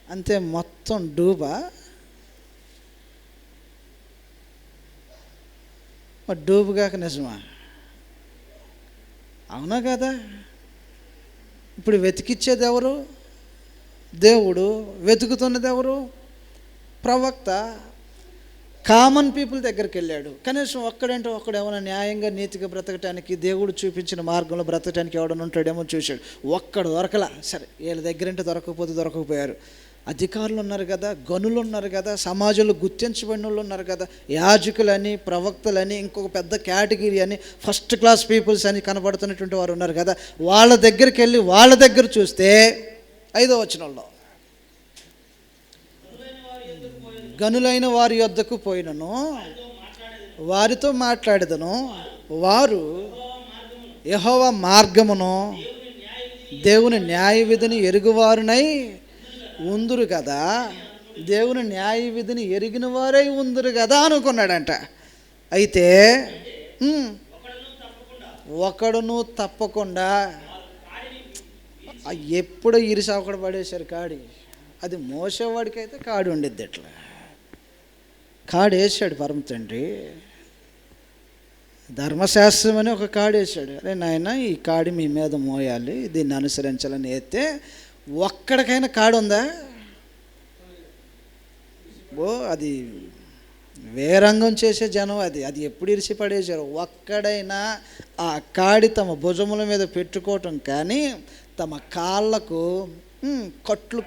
అంతే. మొత్తం డూబా? డూబుగాక నిజమా? అవునా కదా? ఇప్పుడు వెతికిచ్చేది ఎవరు? దేవుడు. వెతుకుతున్నది ఎవరు? ప్రవక్త. కామన్ పీపుల్ దగ్గరికి వెళ్ళాడు. కనీసం ఒక్కడంటే ఒక్కడు ఏమైనా న్యాయంగా నీతిగా బ్రతకటానికి, దేవుడు చూపించిన మార్గంలో బ్రతకటానికి ఎవడన్నా ఉంటాడేమో చూశాడు. ఒక్కడు దొరకలా. సరే, వీళ్ళ దగ్గరంటే దొరకకపోయారు. అధికారులు ఉన్నారు కదా, గనులు ఉన్నారు కదా, సమాజంలో గుర్తించబడిన వాళ్ళు ఉన్నారు కదా, యాజకులని, ప్రవక్తలని, ఇంకొక పెద్ద కేటగిరీ అని, ఫస్ట్ క్లాస్ పీపుల్స్ అని కనబడుతున్నటువంటి వారు ఉన్నారు కదా. వాళ్ళ దగ్గరికి వెళ్ళి వాళ్ళ దగ్గర చూస్తే 5వ వచనంలో, గనులైన వారి యొద్దకు పోయినను, వారితో మాట్లాడదను, వారు యెహోవా మార్గమును దేవుని న్యాయ విధిని ఎరుగువారునై ఉందురు కదా. దేవుని న్యాయ విధిని ఎరిగిన వారై ఉందురు కదా అనుకున్నాడంట. అయితే ఒకడును తప్పకుండా ఎప్పుడో ఇరిసి ఒకడు పడేశారు కాడి. అది మోసేవాడికి అయితే కాడి ఉండిద్ది. ఎట్లా కాడు వేసాడు పరమ తండ్రి, ధర్మశాస్త్రం అని ఒక కాడు వేసాడు. అరే నాయన, ఈ కాడి మీ మీద మోయాలి, దీన్ని అనుసరించాలని వేస్తే ఒక్కడికైనా కాడు ఉందా? అది వేరంగం చేసే జనం. అది ఎప్పుడు ఇరిసి పడేశారు. ఒక్కడైనా ఆ కాడి తమ భుజముల మీద పెట్టుకోవటం కానీ, తమ కాళ్ళకు కట్లు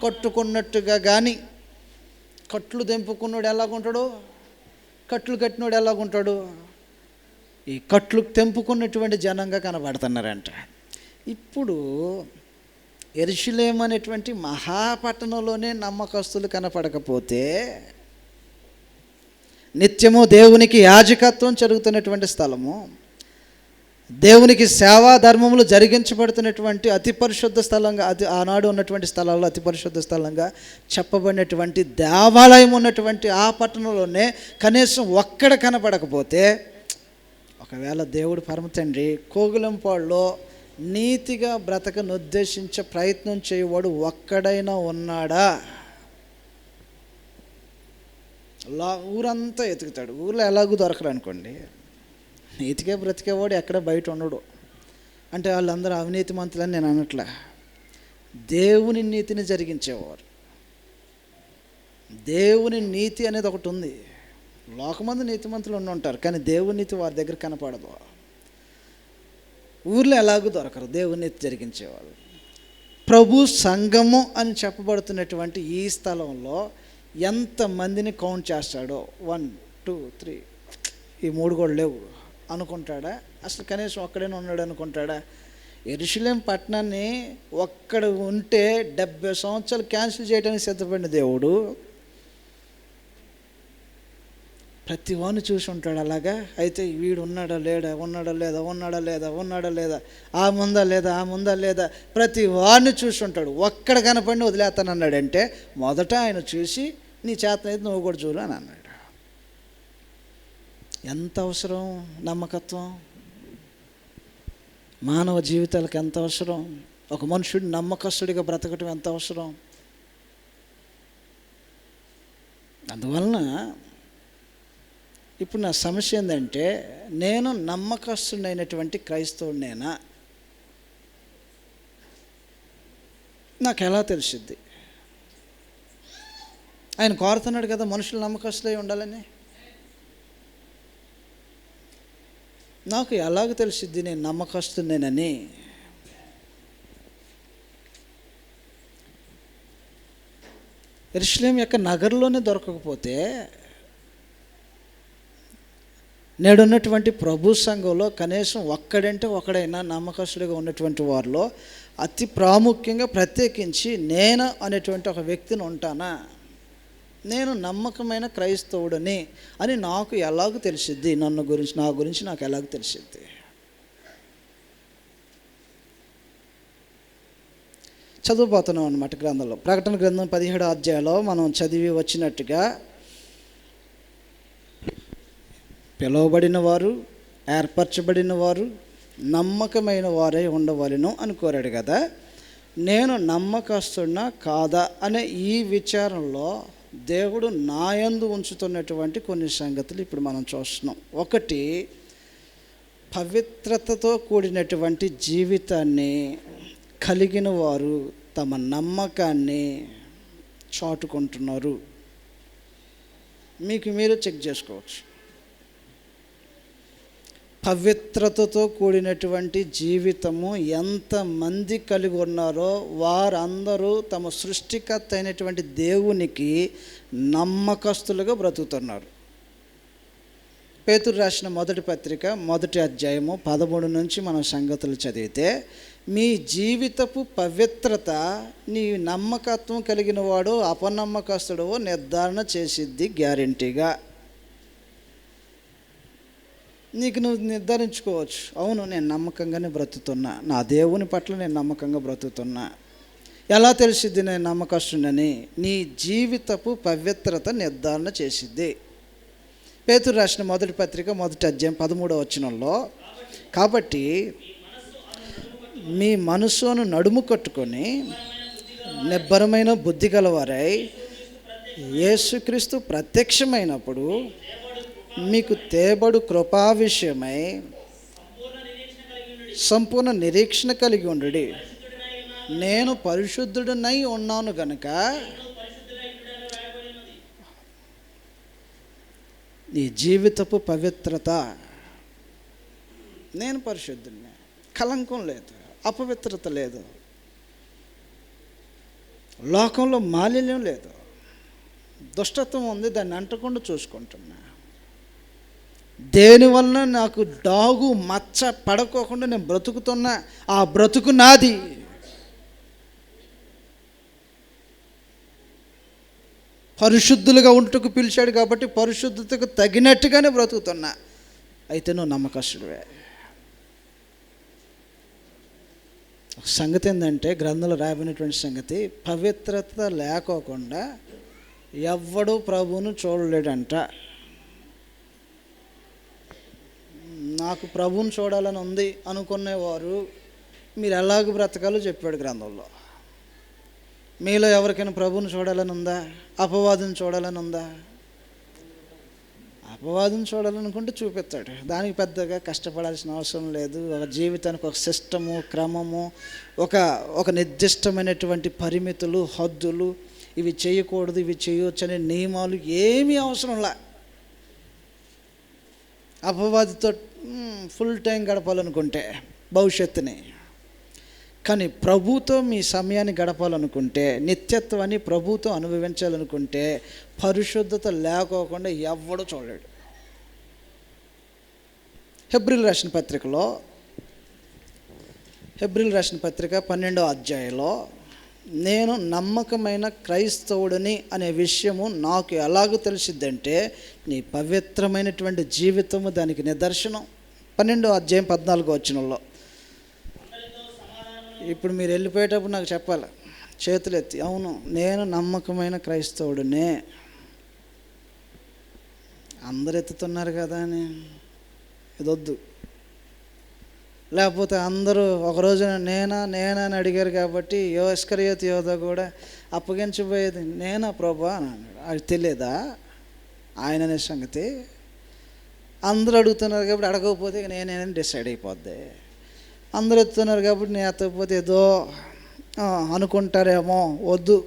కట్టుకున్నట్టుగా కానీ, కట్లు తెంపుకున్నాడు ఎలాగుంటాడు, కట్లు కట్టినోడు ఎలాగుంటాడు, ఈ కట్లు తెంపుకున్నటువంటి జనంగా కనబడుతున్నారంట. ఇప్పుడు యెరూషలేము అనేటువంటి మహాపట్టణంలోనే నమ్మకస్తులు కనపడకపోతే, నిత్యము దేవునికి యాజకత్వం జరుగుతున్నటువంటి స్థలము, దేవునికి సేవా ధర్మములు జరిగించబడుతున్నటువంటి అతి పరిశుద్ధ స్థలంగా, ఆనాడు ఉన్నటువంటి స్థలాల్లో అతి పరిశుద్ధ స్థలంగా చెప్పబడినటువంటి దేవాలయం ఉన్నటువంటి ఆ పట్టణంలోనే కనీసం ఒక్కడ కనపడకపోతే, ఒకవేళ దేవుడు పరమ తండ్రి కోగులంపాడులో నీతిగా బ్రతకను ఉద్దేశించే ప్రయత్నం చేయవాడు ఒక్కడైనా ఉన్నాడా? ఊరంతా ఎతుకుతాడు. ఊర్లో ఎలాగూ దొరకరు అనుకోండి. నీతిగా బ్రతికేవాడు ఎక్కడ బయట ఉండడు. అంటే వాళ్ళందరూ అవినీతి మంతులని నేను అనట్లే. దేవుని నీతిని జరిగించేవారు. దేవుని నీతి అనేది ఒకటి ఉంది. లోకమంది నీతిమంతులు ఉంటారు, కానీ దేవుని నీతి వారి దగ్గర కనపడదు. ఊర్లో ఎలాగూ దొరకరు దేవుని నీతి జరిగించేవాళ్ళు. ప్రభు సంఘము అని చెప్పబడుతున్నటువంటి ఈ స్థలంలో ఎంతమందిని కౌంట్ చేస్తాడో, 1 2 3 ఈ 3 కూడా లేవు అనుకుంటాడా? అసలు కనీసం ఒక్కడైనా ఉన్నాడు అనుకుంటాడా? యెరూషలేము పట్టణాన్ని ఒక్కడ ఉంటే 70 సంవత్సరాలు క్యాన్సిల్ చేయడానికి సిద్ధపడిన దేవుడు ప్రతి వాడిని చూసి ఉంటాడు అలాగా. అయితే వీడు ఉన్నాడా లేడా, ఉన్నాడా లేదా, ఆ ముందా లేదా ప్రతి వాడిని చూసి ఉంటాడు. ఒక్కడ కనపడిని వదిలేస్తానన్నాడంటే మొదట ఆయన చూసి నీ చేతనైతే నువ్వు కూడా చూడు అని అన్నాడు. ఎంత అవసరం నమ్మకత్వం మానవ జీవితాలకు, ఎంత అవసరం. ఒక మనుషుడు నమ్మకస్తుడిగా బ్రతకటం ఎంత అవసరం. అందువలన ఇప్పుడు నా సమస్య ఏంటంటే, నేను నమ్మకస్తుడైనటువంటి క్రైస్తవుడినేనా? నాకు ఎలా తెలిసిద్ది? ఆయన కోరుతున్నాడు కదా మనుషులు నమ్మకస్తులై ఉండాలని. నాకు ఎలాగ తెలిసిద్ది నేను నమ్మకస్తుడినేనని? యెరూషలేము యొక్క నగరంలోనే దొరకకపోతే నేడున్నటువంటి ప్రభు సంఘంలో కనీసం ఒక్కడంటే ఒకడైనా నమ్మకస్తుడిగా ఉన్నటువంటి వారిలో అతి ప్రాముఖ్యంగా ప్రత్యేకించి నేను అనేటువంటి ఒక వ్యక్తిని ఉంటానా, నేను నమ్మకమైన క్రైస్తవుడని అని నాకు ఎలాగ తెలిసిద్ది? నా గురించి నాకు ఎలాగ తెలిసిద్ది? చదువుపోతున్నాం అన్నమాట గ్రంథంలో. ప్రకటన గ్రంథం 17వ అధ్యాయంలో మనం చదివి వచ్చినట్టుగా పిలువబడిన వారు, ఏర్పరచబడిన వారు నమ్మకమైన వారై ఉండవలెను అని కోరాడు కదా. నేను నమ్మకస్తున్నా కాదా అనే ఈ విచారంలో దేవుడు నా యందు ఉంచుతున్నటువంటి కొన్ని సంగతులు ఇప్పుడు మనం చూస్తున్నాం. ఒకటి, పవిత్రతతో కూడినటువంటి జీవితాన్ని కలిగిన వారు తమ నమ్మకాన్ని చాటుకుంటున్నారు. మీకు మీరు చెక్ చేసుకోవచ్చు. పవిత్రతతో కూడినటువంటి జీవితము ఎంతమంది కలిగి ఉన్నారో వారందరూ తమ సృష్టికర్త అయినటువంటి దేవునికి నమ్మకస్తులుగా బ్రతుకుతున్నారు. పేతురు రాసిన మొదటి పత్రిక 1వ అధ్యాయము 13 నుంచి మనం సంగతులు చదివితే, మీ జీవితపు పవిత్రత నీ నమ్మకత్వం కలిగిన వాడు అపనమ్మకస్తుడో నిర్ధారణ చేసిద్ది గ్యారెంటీగా. నీకు నువ్వు నిర్ధారించుకోవచ్చు, అవును నేను నమ్మకంగానే బ్రతుకుతున్నా, నా దేవుని పట్ల నేను నమ్మకంగా బ్రతుకుతున్నా. ఎలా తెలిసిద్ది నేను నమ్మకస్తుడని? నీ జీవితపు పవిత్రత నిర్ధారణ చేసిద్ది. పేతురు రాసిన మొదటి పత్రిక 1వ అధ్యాయం 13వ వచనంలో, కాబట్టి మీ మనసును నడుము కట్టుకొని నిబ్బరమైన బుద్ధి గలవారై యేసుక్రీస్తు ప్రత్యక్షమైనప్పుడు మీకు తేబడు కృపా విషయమై సంపూర్ణ నిరీక్షణ కలిగి ఉండుడి. నేను పరిశుద్ధుడనై ఉన్నాను గనుక నీ జీవితపు పవిత్రత, నేను పరిశుద్ధుడిని, కలంకం లేదు, అపవిత్రత లేదు, లోకంలో మాలిన్యం లేదు, దుష్టత్వం ఉంది, దాన్ని అంటకుండా చూసుకుంటున్నా. దేనివలన నాకు డాగు మచ్చ పడకోకుండా నేను బ్రతుకుతున్నా. ఆ బ్రతుకు నాది. పరిశుద్ధులుగా ఉంటకు పిలిచాడు కాబట్టి పరిశుద్ధతకు తగినట్టుగానే బ్రతుకుతున్నా. అయితే నువ్వు నమ్మకస్తుడివే. సంగతి ఏంటంటే, గ్రంథంలో రాయబడినటువంటి సంగతి, పవిత్రత లేకోకుండా ఎవ్వడూ ప్రభువును చూడలేడంట. నాకు ప్రభువుని చూడాలని ఉంది అనుకునేవారు మీరు ఎలాగ బ్రతకాలో చెప్పాడు గ్రంథంలో. మీలో ఎవరికైనా ప్రభువుని చూడాలని ఉందా? అపవాదిని చూడాలని ఉందా? అపవాదిని చూడాలనుకుంటే చూపిస్తాడు. దానికి పెద్దగా కష్టపడాల్సిన అవసరం లేదు. ఒక జీవితానికి ఒక సిస్టము, క్రమము, ఒక నిర్దిష్టమైనటువంటి పరిమితులు, హద్దులు, ఇవి చేయకూడదు ఇవి చేయవచ్చు అనే నియమాలు ఏమీ అవసరంలా. అపవాదితో ఫుల్ టైం గడపాలనుకుంటే భవిష్యత్తుని, కానీ ప్రభుతో మీ సమయాన్ని గడపాలనుకుంటే, నిత్యత్వాన్ని ప్రభుతో అనుభవించాలనుకుంటే పరిశుద్ధత లేకోకుండా ఎవ్వడూ చూడలేడు. హెబ్రీలు రాసిన పత్రిక 12వ అధ్యాయంలో, నేను నమ్మకమైన క్రైస్తవుడిని అనే విషయము నాకు ఎలాగో తెలిసిద్దంటే, నీ పవిత్రమైనటువంటి జీవితము దానికి నిదర్శనం. 12వ అధ్యాయం 14వ వచనంలో, ఇప్పుడు మీరు వెళ్ళిపోయేటప్పుడు నాకు చెప్పాలి, చేతులు ఎత్తి, అవును నేను నమ్మకమైన క్రైస్తవుడినే. అందరు ఎత్తుతున్నారు కదా అని ఇదొద్దు. లేకపోతే అందరూ ఒకరోజున నేనా అని అడిగారు కాబట్టి ఇస్కరియోతు యోధ కూడా అప్పగించబోయేది నేనా ప్రభా అని అన్నాడు. అది తెలియదా ఆయన అనే సంగతి? అందరూ అడుగుతున్నారు కాబట్టి అడగకపోతే నేనేనని డిసైడ్ అయిపోద్ది. అందరూ ఎత్తుతున్నారు కాబట్టి నేను ఎత్తకపోతే ఏదో అనుకుంటారేమో. వద్దు.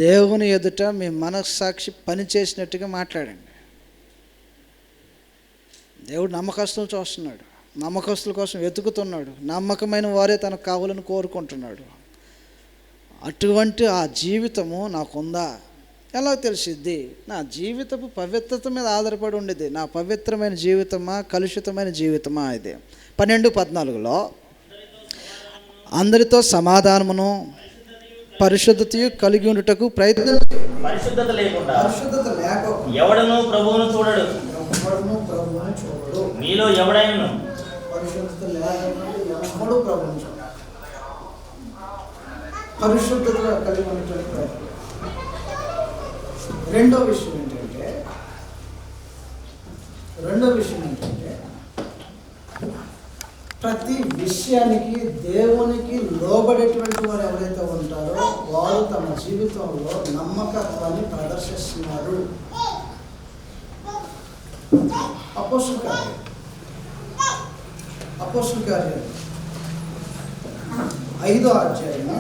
దేవుని ఎదుట మీ మనస్సాక్షి పనిచేసినట్టుగా మాట్లాడండి. దేవుడు నమ్మకస్తులు చూస్తున్నాడు, నమ్మకస్తుల కోసం వెతుకుతున్నాడు. నమ్మకమైన వారే తనకు కావాలని కోరుకుంటున్నాడు. అటువంటి ఆ జీవితము నాకుందా? ఎలా తెలిసిద్ది? నా జీవితపు పవిత్రత మీద ఆధారపడి ఉండేది. నా పవిత్రమైన జీవితమా, కలుషితమైన జీవితమా? ఇది 12:14 అందరితో సమాధానమును పరిశుద్ధతయు కలిగి ఉండుటకు ప్రయత్నం. పరిశుద్ధత లేకుండా ఎవడను ప్రభువును చూడడు. మీలో ఎవడైనా పరిశుద్ధత లేకుండా ఎవడు ప్రభువును చూడడు. పరిశుద్ధత కలిగి ఉండటానికి ప్రయత్నం. రెండో విషయం ఏంటంటే ప్రతి విషయానికి దేవునికి లోబడేటువంటి వారు ఎవరైతే ఉంటారో వారు తమ జీవితంలో నమ్మకత్వాన్ని ప్రదర్శిస్తున్నారు. అపోస్తలుల కార్యాలు 5వ అధ్యాయము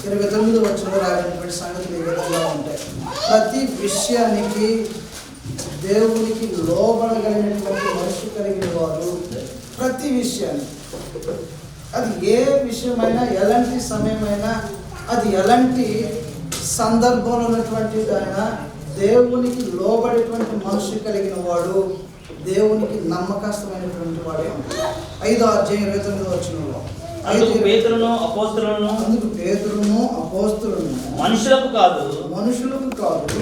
29వ వచనంలో రాయబడినటువంటి సంగతులు ఈ విధంగా ఉంటాయి. ప్రతి విషయానికి దేవునికి లోబడగలిగినటువంటి మనసు కలిగిన వారు, ప్రతి విషయానికి, అది ఏ విషయమైనా, ఎలాంటి సమయమైనా, అది ఎలాంటి సందర్భంలో ఉన్నటువంటిదైనా దేవునికి లోబడేటువంటి మనసు కలిగిన వాడు దేవునికి నమ్మకస్తమైనటువంటి వాడే. 5వ అధ్యాయం 29వ వచనంలో అందుకు పేతురును అపోస్తలును మనుషులకు కాదు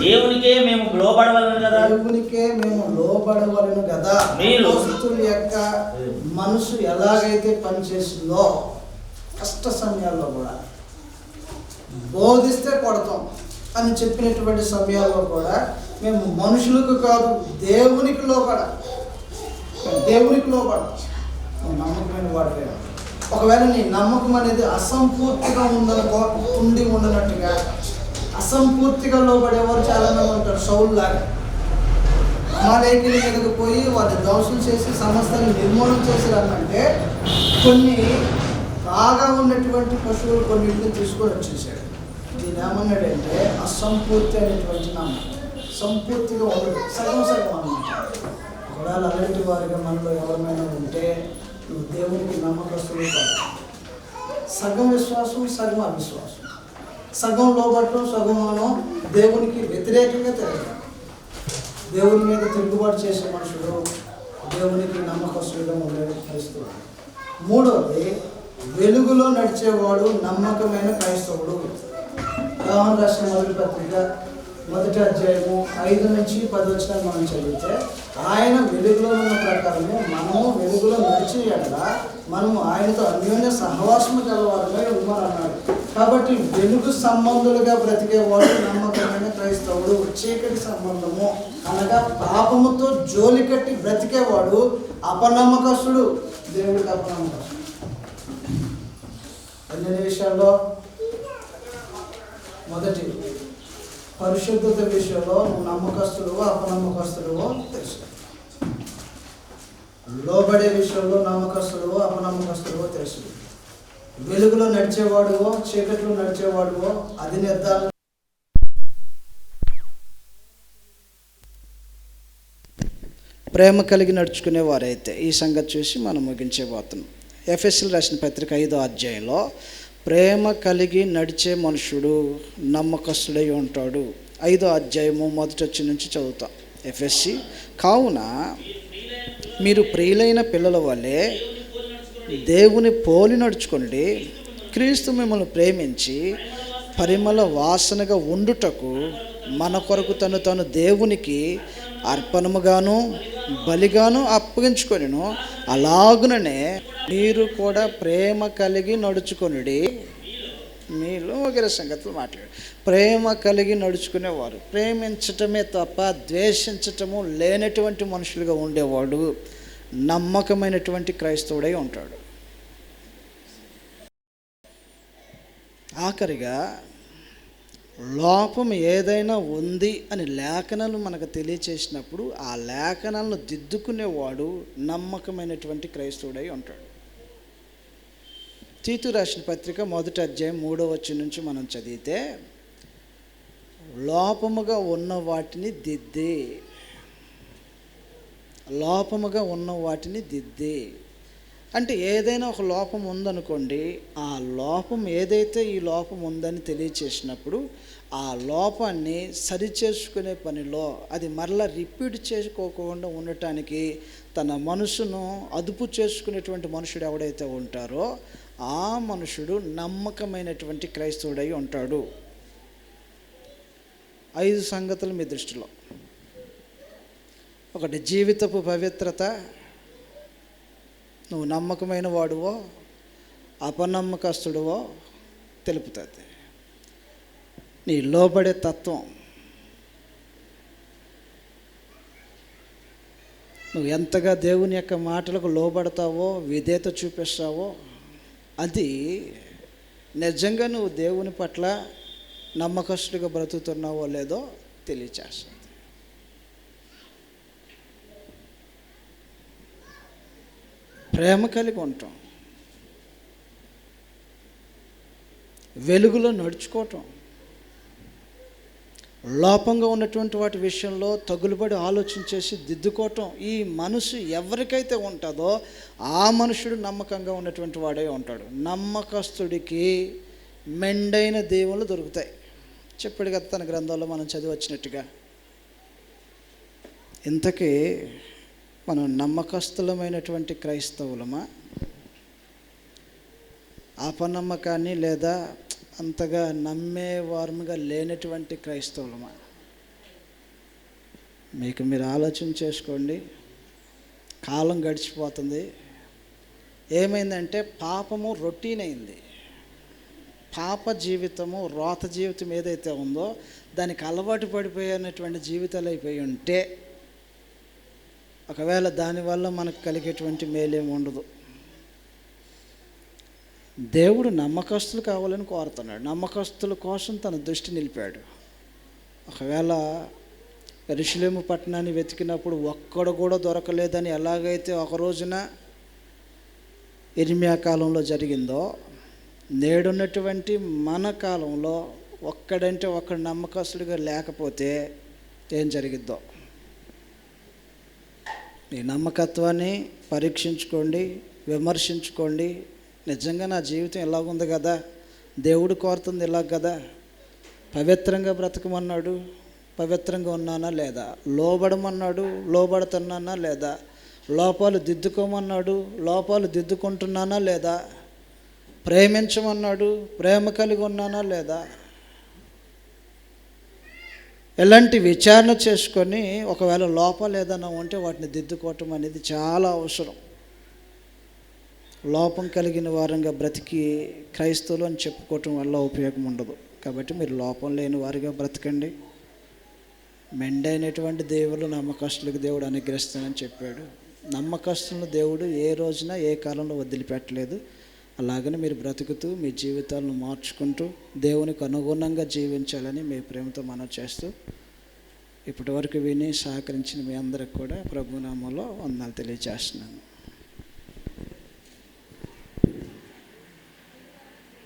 దేవునికే మేము లోబడవలెను కదా. అపోస్తలుల యొక్క మనసు ఎలాగైతే పనిచేసిందో కష్ట సమయాల్లో కూడా, బోధిస్తే కొడతాం అని చెప్పినటువంటి సమయాల్లో కూడా మేము మనుషులకు కాదు దేవునికి లోబడాలి. నమ్మకమైన వాడిపై ఒకవేళ నీ నమ్మకం అనేది అసంపూర్తిగా ఉండనట్టుగా అసంపూర్తిగా లోబడేవారు చాలామంది ఉంటారు. సౌలులాగా అమాలేకీయుల మీదకు పోయి వారిని ధ్వంసం చేసి సమస్తాన్ని నిర్మూలన చేశారనంటే కొన్ని బాగా ఉన్నటువంటి పశువులు కొన్నింటిని తీసుకొని వచ్చేసాడు. దీని ఏమన్నాడంటే అసంపూర్తి అనేటువంటి నమ్మకం. సంపూర్తిగా ఉండదు, సగం అన్నమాట. ఒకవేళ అలాంటి వారిగా మనలో ఎవరైనా ఉంటే నువ్వు దేవునికి నమ్మకస్తులు కాదు. సగం విశ్వాసం, సగం అవిశ్వాసం, సగం లోబట్టడం, సగంలో దేవునికి వ్యతిరేకంగా తిరగడం. దేవుని మీద తిరుగుబాటు చేసే మనుషుడు దేవునికి నమ్మకస్తులుగా ఉండేది క్రైస్తవుడు. మూడవది, వెలుగులో నడిచేవాడు నమ్మకమైన క్రైస్తవుడు. యోహాను రాసిన మొదటి పత్రిక 1వ అధ్యాయము 5 నుంచి 10 వచనాలు మనం చదివితే, ఆయన వెలుగులో ఉన్న ప్రకారమే మనము వెలుగులో నడిచే ఎడల మనము ఆయనతో అన్యోన్య సహవాసము గలవారమై ఉన్నారన్నాడు. కాబట్టి వెలుగు సంబంధులుగా బ్రతికేవాడు నమ్మకమైన క్రైస్తవుడు. చీకటి సంబంధము అనగా పాపముతో జోలి కట్టి బ్రతికేవాడు అపనమ్మకస్తుడు, దేవుడికి అపనమ్మకస్తుడు. అన్ని విషయాల్లో మొదటి పరిశుద్ధత విషయంలో నువ్వు నమ్మకస్తుడువో అపనమ్మకస్తుడువో తెలుసు. లోబడే విషయంలో నమ్మకస్తుడువో అపనమ్మకస్తుడువో తెలుసు. వెలుగులో నడిచేవాడువో చీకట్లో నడిచేవాడువో అది నిర్ధారణ. ప్రేమ కలిగి నడుచుకునే వారైతే ఈ సంగతి చూసి మనం ముగించబోతున్నాం. ఎఫెసీయులకు రాసిన పత్రిక 5వ అధ్యాయంలో ప్రేమ కలిగి నడిచే మనుషుడు నమ్మకస్తుడై ఉంటాడు. 5వ అధ్యాయము 1వ వచనం నుంచి చదువుతాం. ఎఫెసీ, కావున మీరు ప్రియులైన పిల్లల వల్లే దేవుని పోలి నడుచుకోండి. క్రీస్తు మిమ్మల్ని ప్రేమించి పరిమళ వాసనగా ఉండుటకు మన కొరకు తను దేవునికి అర్పణముగాను బలిగాను అప్పగించుకొనెను. అలాగుననే మీరు కూడా ప్రేమ కలిగి నడుచుకొనుడి. మీలో వగైరా సంగతులు మాట్లాడు. ప్రేమ కలిగి నడుచుకునేవారు, ప్రేమించటమే తప్ప ద్వేషించటము లేనటువంటి మనుషులుగా ఉండేవాడు నమ్మకమైనటువంటి క్రైస్తవుడై ఉంటాడు. ఆఖరిగా లోపం ఏదైనా ఉంది అని లేఖనాలు మనకు తెలియచేసినప్పుడు ఆ లేఖనాలను దిద్దుకునేవాడు నమ్మకమైనటువంటి క్రైస్తవుడై ఉంటాడు. తీతు రాసిన పత్రిక 1వ అధ్యాయం 3వ వచనం నుంచి మనం చదివితే, లోపముగా ఉన్న వాటిని దిద్ది అంటే ఏదైనా ఒక లోపం ఉందనుకోండి, ఆ లోపం ఏదైతే ఈ లోపం ఉందని తెలియచేసినప్పుడు ఆ లోపాన్ని సరిచేసుకునే పనిలో అది మరలా రిపీట్ చేసుకోకుండా ఉండటానికి తన మనసును అదుపు చేసుకునేటువంటి మనుషుడు ఎవడైతే ఉంటారో ఆ మనుషుడు నమ్మకమైనటువంటి క్రైస్తవుడై ఉంటాడు. 5 సంగతులు మీ దృష్టిలో. 1, జీవితపు పవిత్రత. నువ్వు నమ్మకమైన వాడువో అపనమ్మకస్తుడువో తెలుపుతుంది. నీ లోబడే తత్వం, నువ్వు ఎంతగా దేవుని యొక్క మాటలకు లోబడతావో, విధేయత చూపిస్తావో, అది నిజంగా నువ్వు దేవుని పట్ల నమ్మకస్తుడిగా బ్రతుకుతున్నావో లేదో తెలియచేస్తుంది. ప్రేమ కలిగి ఉంటాం, వెలుగులో నడుచుకోవటం, లోపంగా ఉన్నటువంటి వాటి విషయంలో తగులుబడి ఆలోచన చేసి దిద్దుకోవటం, ఈ మనసు ఎవరికైతే ఉంటుందో ఆ మనుషుడు నమ్మకంగా ఉన్నటువంటి వాడే ఉంటాడు. నమ్మకస్తుడికి మెండైన దేవుళ్ళు దొరుకుతాయి. చెప్పాడు కదా తన గ్రంథంలో మనం చదివి వచ్చినట్టుగా. ఇంతకీ మనం నమ్మకస్తులమైనటువంటి క్రైస్తవులమా, అపనమ్మకాన్ని లేదా అంతగా నమ్మేవారుగా లేనటువంటి క్రైస్తవులమా? మీకు మీరు ఆలోచన చేసుకోండి. కాలం గడిచిపోతుంది. ఏమైందంటే పాపము రొటీన్ అయింది. పాప జీవితము, రోత జీవితం ఏదైతే ఉందో దానికి అలవాటు పడిపోయినటువంటి జీవితాలు అయిపోయి ఉంటే ఒకవేళ దానివల్ల మనకు కలిగేటువంటి మేలేం ఉండదు. దేవుడు నమ్మకస్తులు కావాలని కోరుతున్నాడు. నమ్మకస్తుల కోసం తన దృష్టి నిలిపాడు. ఒకవేళ యెరూషలేము పట్టణాన్ని వెతికినప్పుడు ఒక్కడు కూడా దొరకలేదని ఎలాగైతే ఒక రోజున ఇర్మియా కాలంలో జరిగిందో, నేడున్నటువంటి మన కాలంలో ఒక్కడంటే ఒక్కడు నమ్మకస్తుడిగా లేకపోతే ఏం జరిగిద్దో. మీ నమ్మకత్వాన్ని పరీక్షించుకోండి, విమర్శించుకోండి. నిజంగా నా జీవితం ఇలాగుంది కదా, దేవుడు కోరుతుంది ఇలాగ కదా, పవిత్రంగా బ్రతకమన్నాడు, పవిత్రంగా ఉన్నానా లేదా, లోబడమన్నాడు, లోబడుతున్నానా లేదా, లోపాలు దిద్దుకోమన్నాడు, లోపాలు దిద్దుకుంటున్నానా లేదా, ప్రేమించమన్నాడు, ప్రేమ కలిగి ఉన్నానా లేదా, ఎలాంటి విచారణ చేసుకొని ఒకవేళ లోపాలు ఏదైనా ఉంటే వాటిని దిద్దుకోవటం అనేది చాలా అవసరం. లోపం కలిగిన వారంగా బ్రతికి క్రైస్తవులు అని చెప్పుకోవటం వల్ల ఉపయోగం ఉండదు. కాబట్టి మీరు లోపం లేని వారిగా బ్రతకండి. మెండైనటువంటి దేవుడు నమ్మకస్తులకు దేవుడు అనుగ్రహిస్తానని చెప్పాడు. నమ్మకస్తులను దేవుడు ఏ రోజున ఏ కాలంలో వదిలిపెట్టలేదు. అలాగని మీరు బ్రతుకుతూ మీ జీవితాలను మార్చుకుంటూ దేవునికి అనుగుణంగా జీవించాలని మీ ప్రేమతో మనం చేస్తూ ఇప్పటి వరకు విని సహకరించిన మీ అందరికి కూడా ప్రభునామంలో వందనాలు తెలియజేస్తున్నాను.